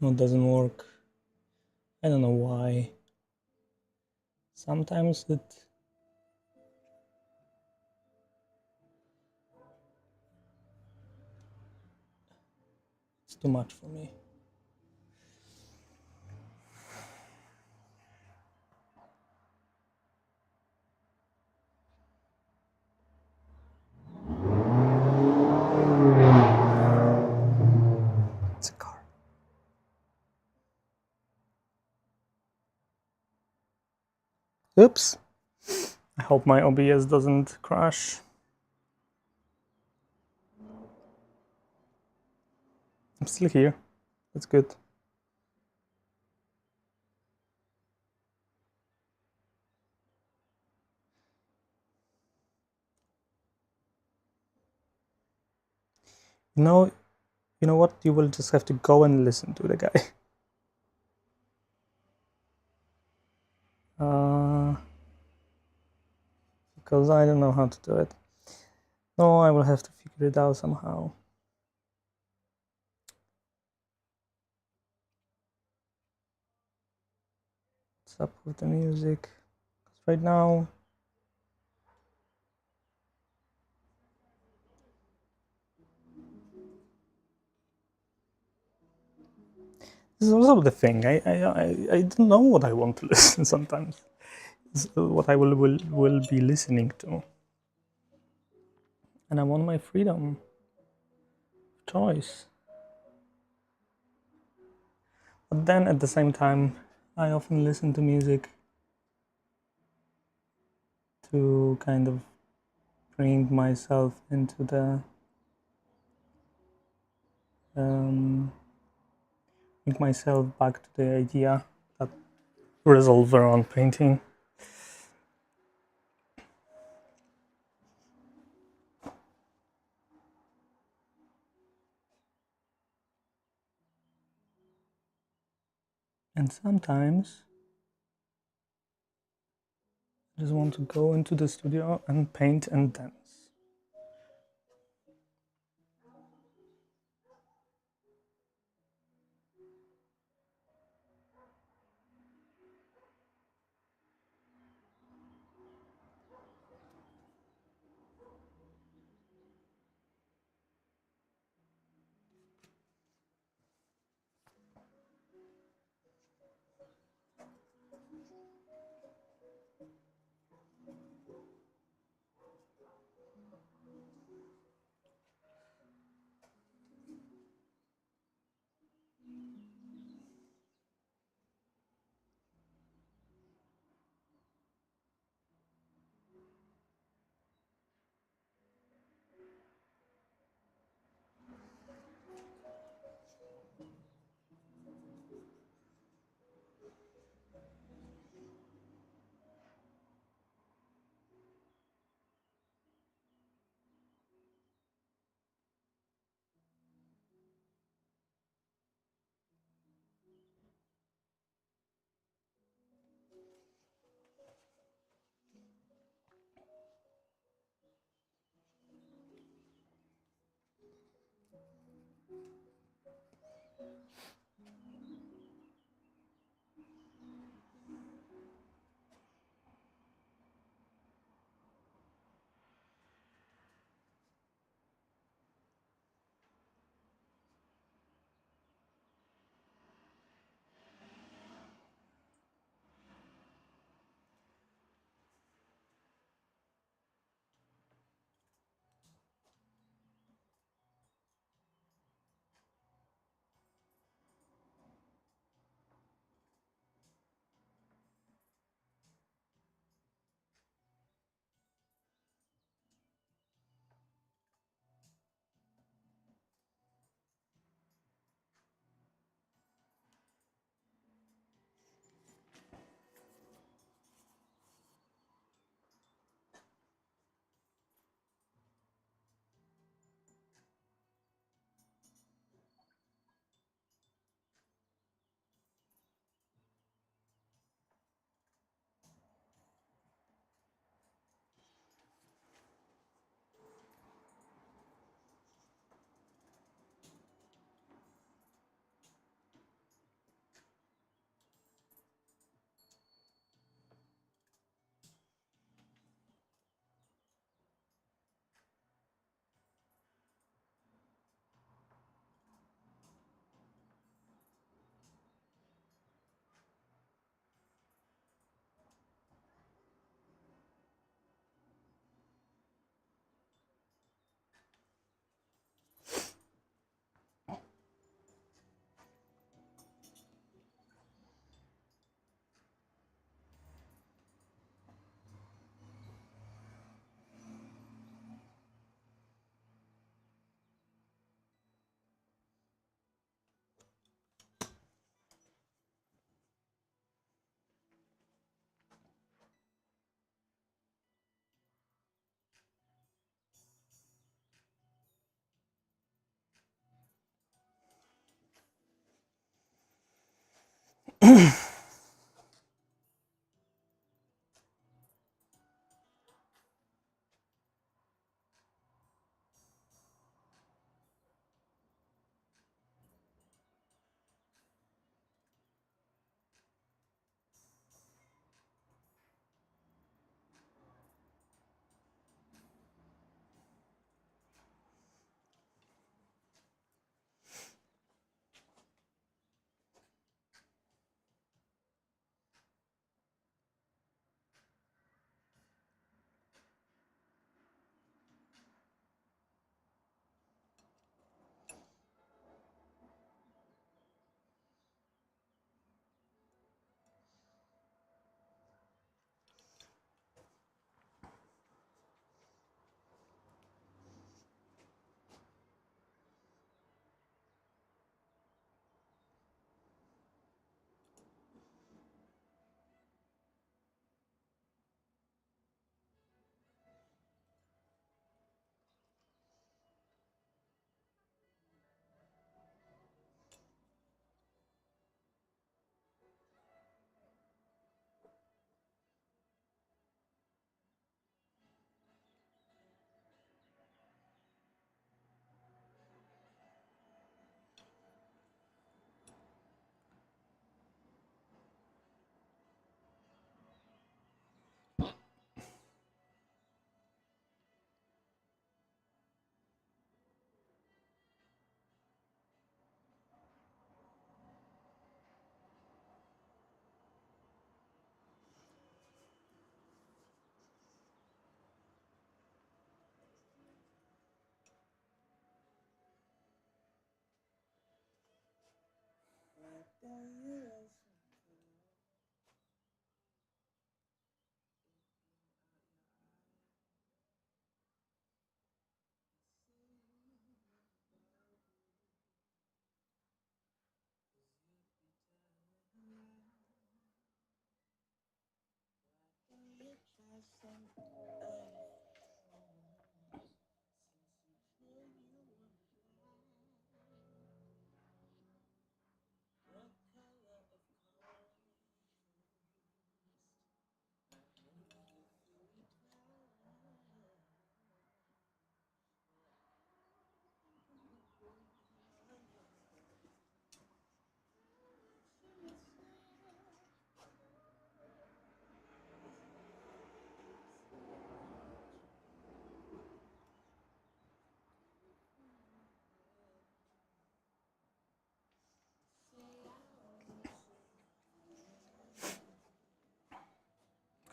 No, it doesn't work. I don't know why. Sometimes it's too much for me. It's a car. Oops. I hope my OBS doesn't crash. I'm still here. That's good. You know what? You will just have to go and listen to the guy. Because I don't know how to do it. No, I will have to figure it out somehow. What's up with the music? Because right now, this is also the thing. I don't know what I want to listen sometimes. It's what I will be listening to. And I want my freedom of choice. But then at the same time, I often listen to music to kind of bring myself into the bring myself back to the idea that resolve around painting. And sometimes I just want to go into the studio and paint and dance.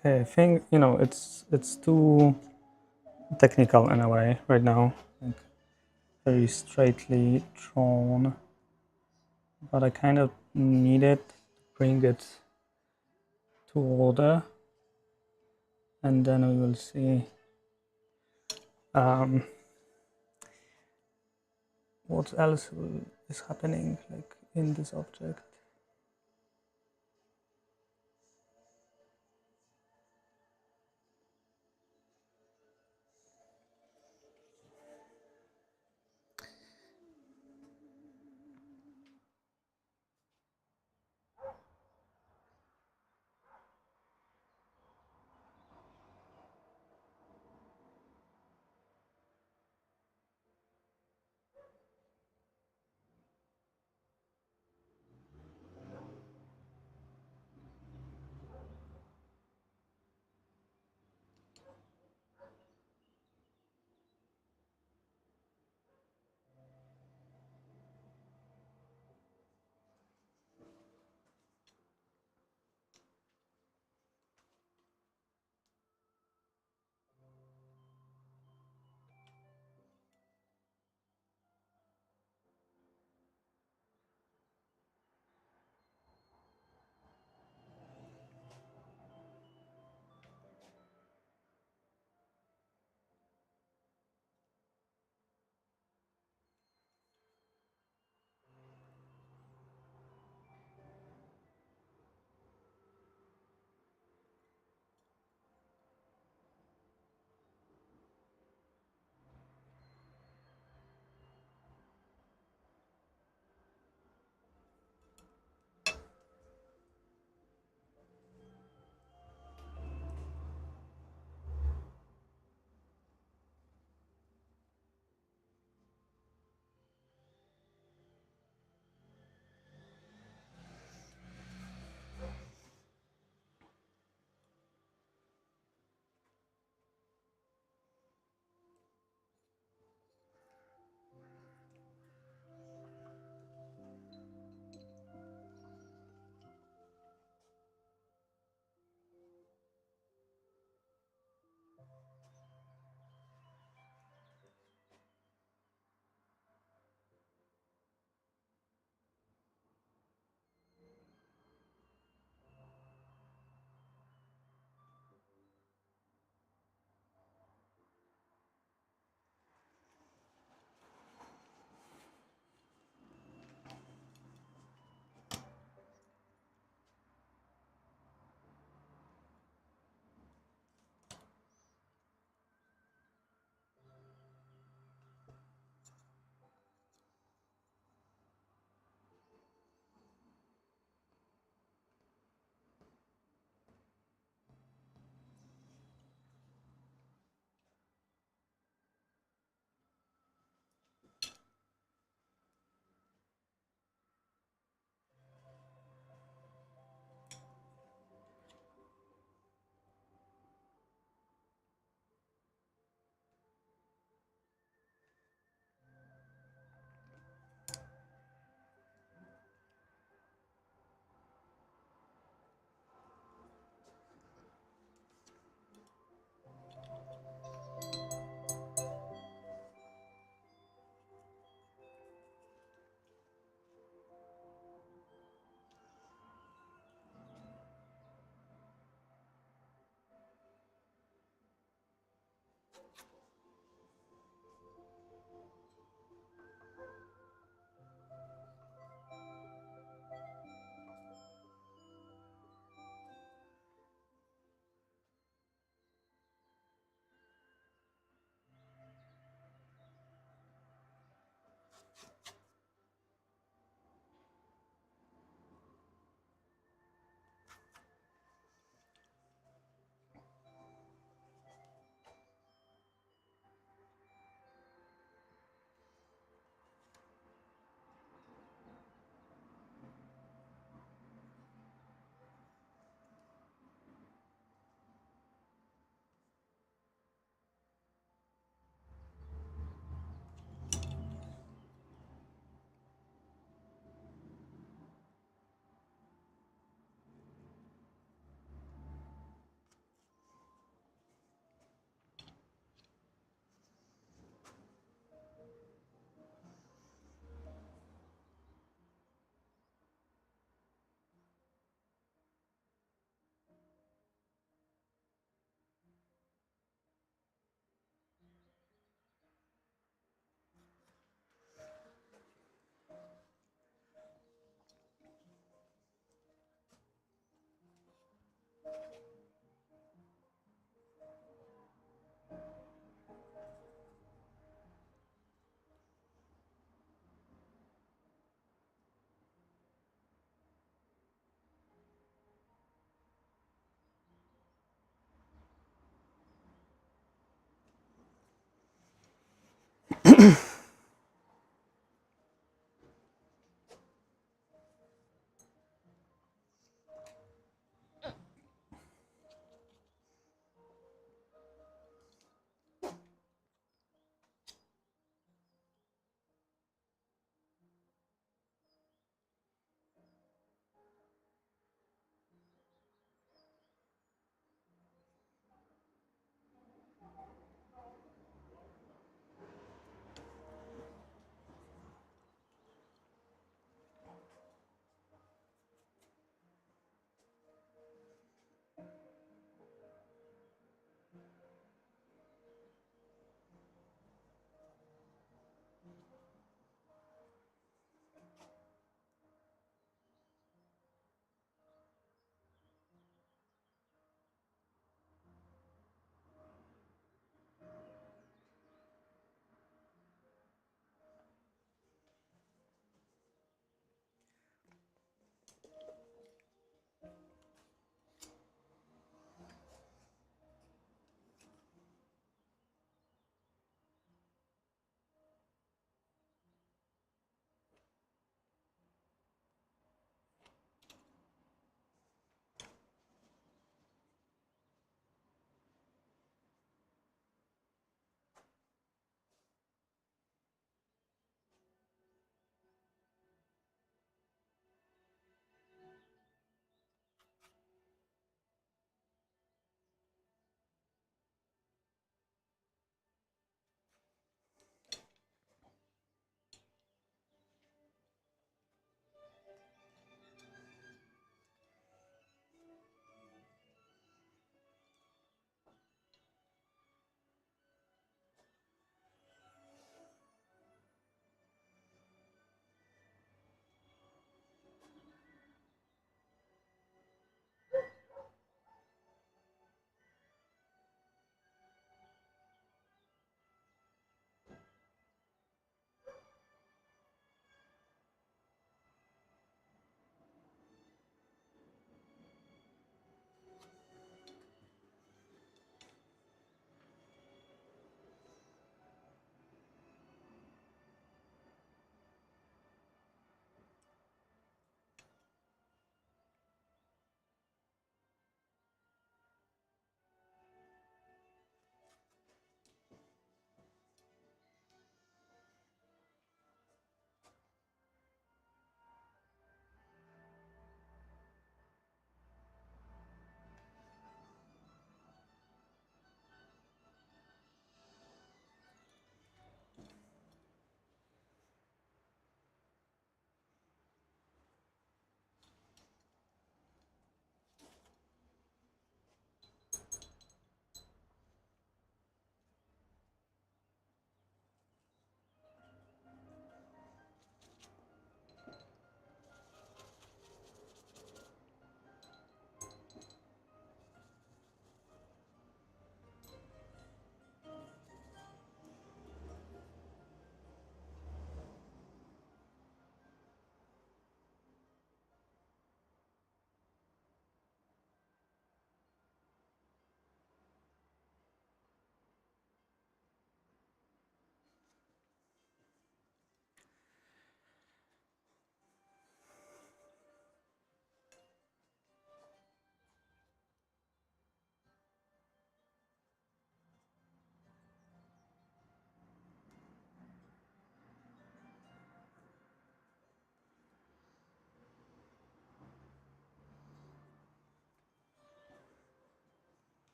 Okay, I think it's too technical in a way right now, like very straightly drawn, but I kind of need it to bring it to order, and then we will see what else is happening like in this object.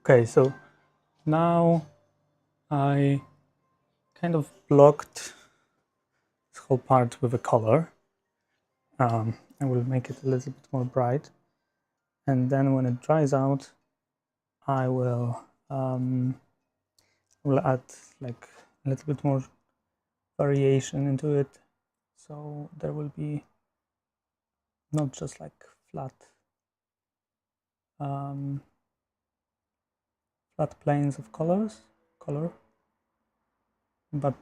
Okay, so now I kind of blocked this whole part with a color. I will make it a little bit more bright, and then when it dries out, I will add like a little bit more variation into it, so there will be not just like flat flat planes of color, but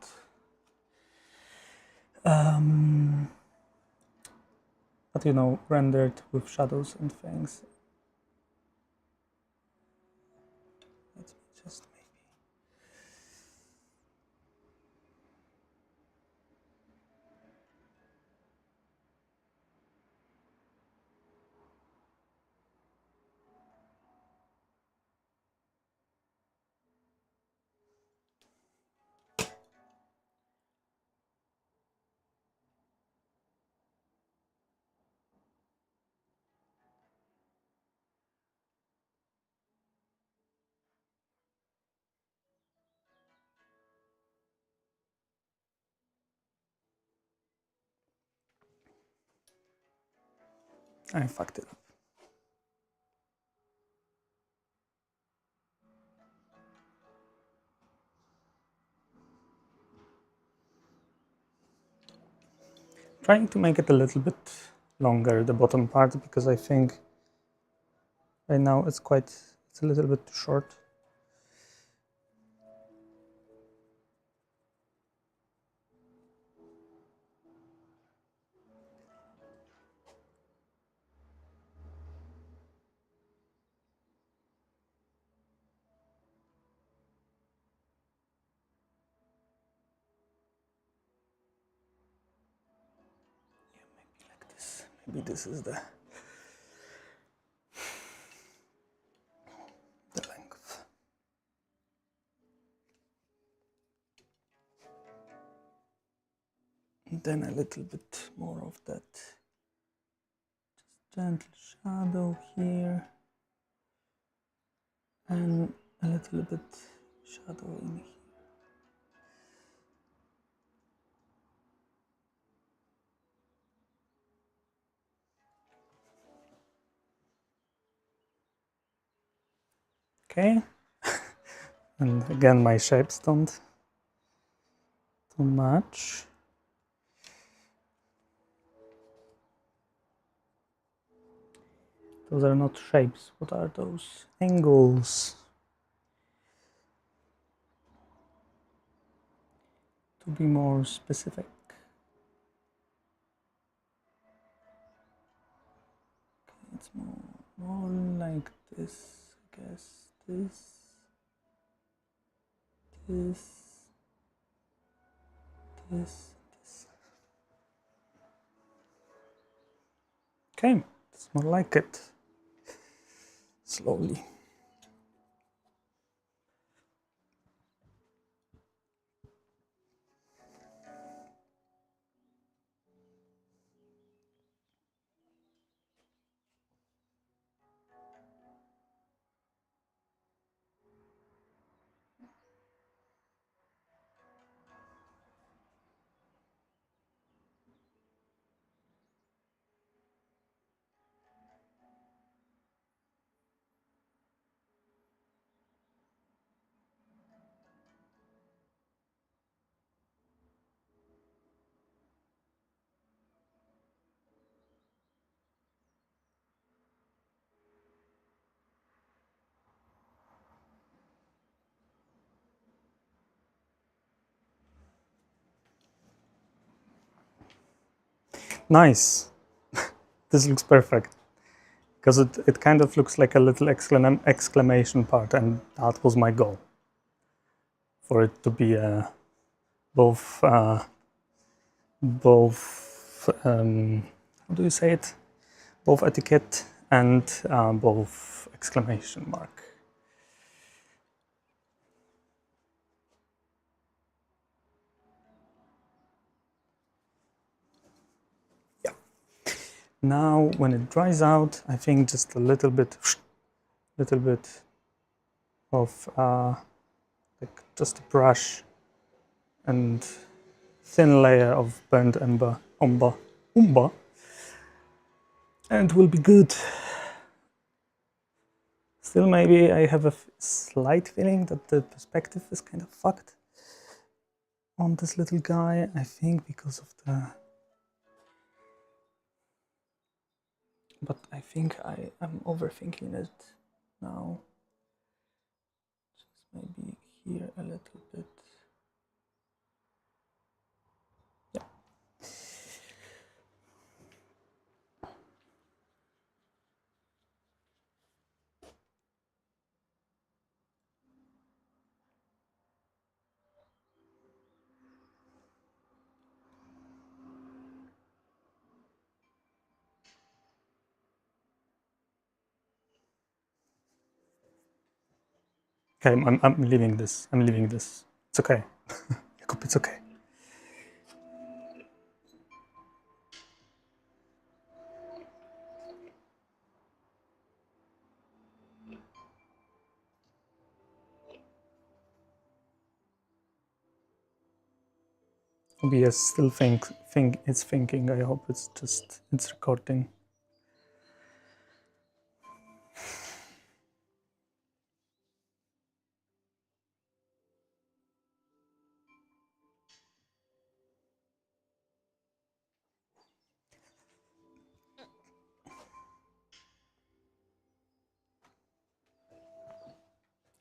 you know, rendered with shadows and things. Let me just maybe. I fucked it up. Trying to make it a little bit longer, the bottom part, because I think right now it's a little bit too short. Yeah, maybe like this. Maybe this is the length. And then a little bit more of that gentle shadow here, and a little bit shadow in here. Okay, and again my shapes don't match. Those are not shapes. What are those? Angles. To be more specific. Okay, it's more like this, I guess. This. Okay, it's more like it. Slowly. Nice. This looks perfect. Because it kind of looks like a little exclamation part, and that was my goal. For it to be both, how do you say it? Both etiquette and both exclamation mark. Yeah. Now, when it dries out, I think just a little bit of like just a brush and thin layer of burnt umber, and it will be good. Still, maybe I have a slight feeling that the perspective is kind of fucked on this little guy. I think because of the... But I think I am overthinking it now. Just maybe here a little bit. Yeah. Okay, I'm leaving this. I'm leaving this. It's okay. Jakub, it's okay. OBS still it's thinking. I hope it's recording.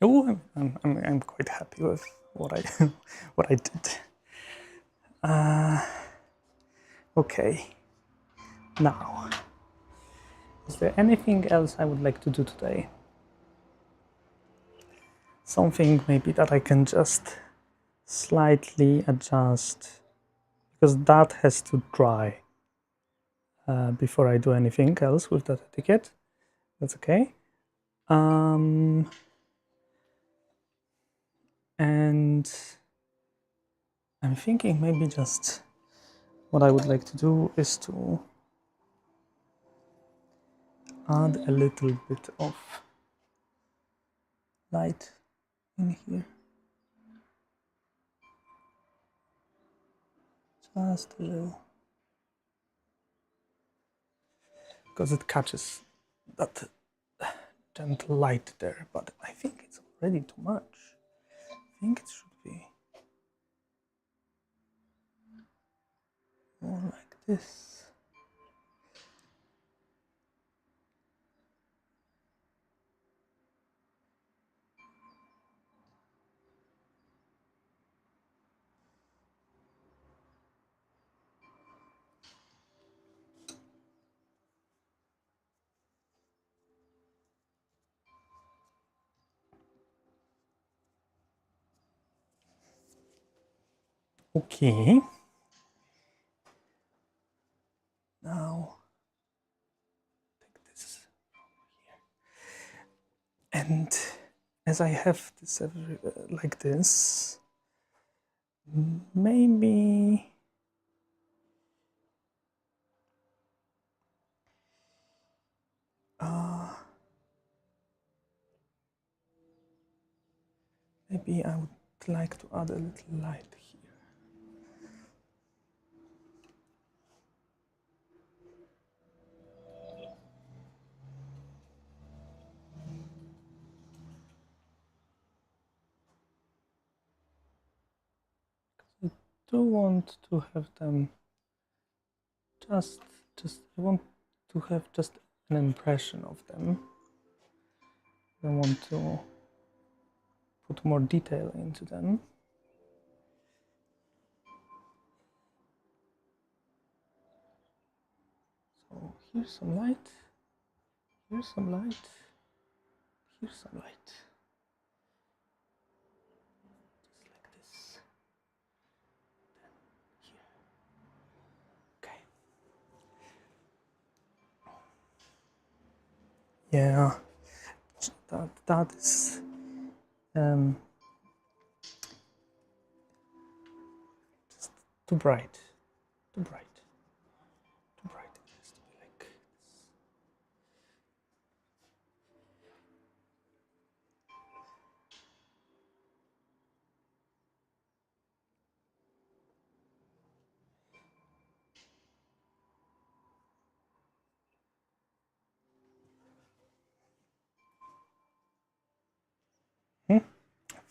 Oh, I'm quite happy with what I what I did. Okay. Now, is there anything else I would like to do today? Something maybe that I can just slightly adjust, because that has to dry before I do anything else with that etiquette. That's okay. And I'm thinking maybe just what I would like to do is to add a little bit of light in here. Just a little. Because it catches that gentle light there, but I think it's already too much. I think it should be more like this. Okay. Now take this here. And as I have this like this, maybe maybe I would like to add a little light here. I do want to have them just I want to have just an impression of them. I want to put more detail into them. So here's some light, here's some light, here's some light. Just like this. Then here. Okay. Yeah, that is just too bright, too bright, too bright. It has to be like this.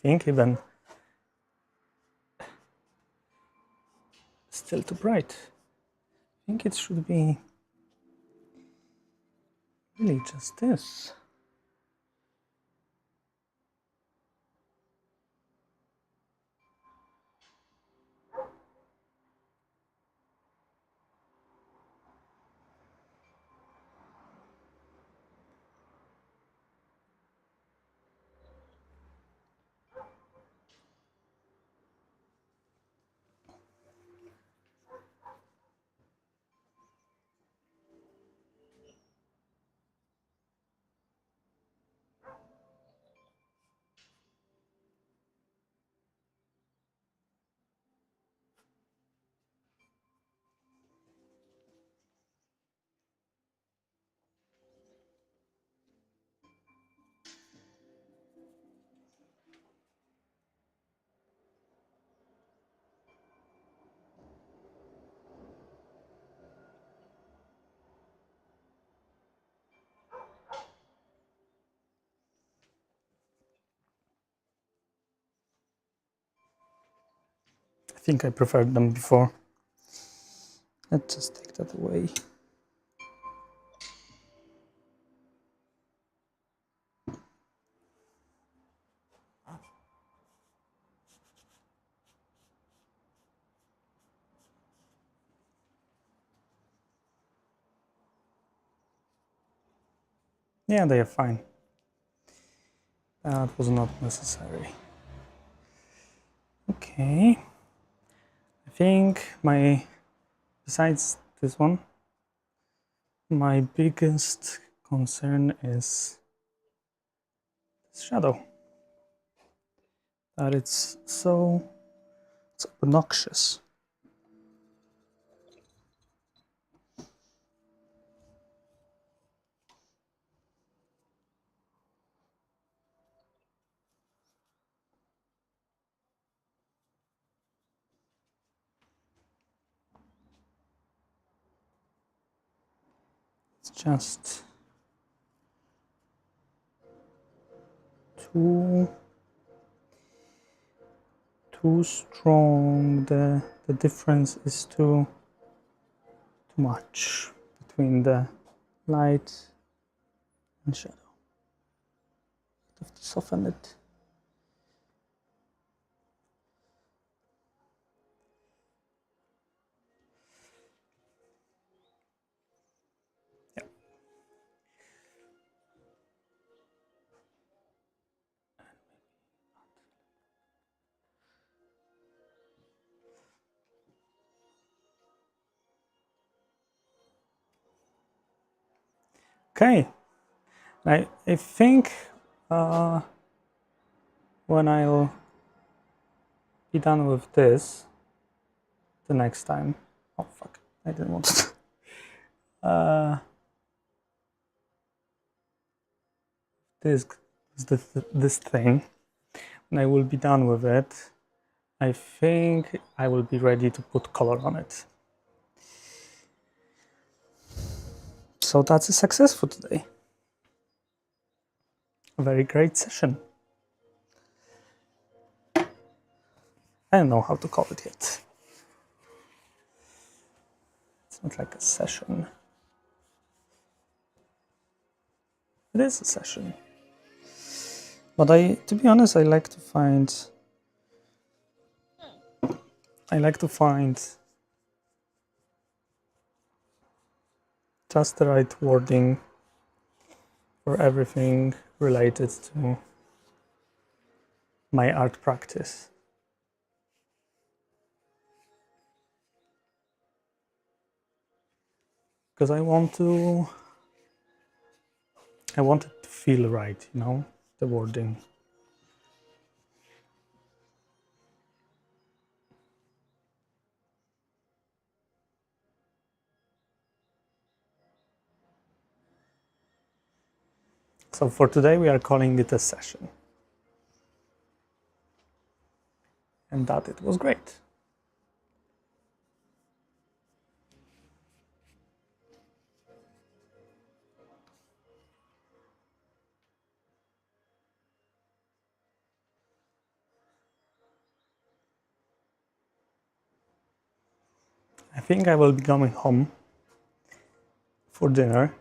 think even still too bright. I think it should be really just this. I think I preferred them before. Let's just take that away. Yeah, they are fine. That was not necessary. Okay. I think besides this one, my biggest concern is this shadow. That it's so obnoxious. It's just too strong. The difference is too much between the light and shadow. I have to soften it. Yeah. Okay. I think when I'll be done with this the next time. Oh fuck! I didn't want to. This thing. When I will be done with it, I think I will be ready to put color on it. So that's a success for today. A very great session. I don't know how to call it yet. It's not like a session. It is a session. But to be honest, I like to find just the right wording for everything related to my art practice. Because I want it to feel right, you know, the wording. So for today, we are calling it a session. And that it was great. think I will be going home for dinner.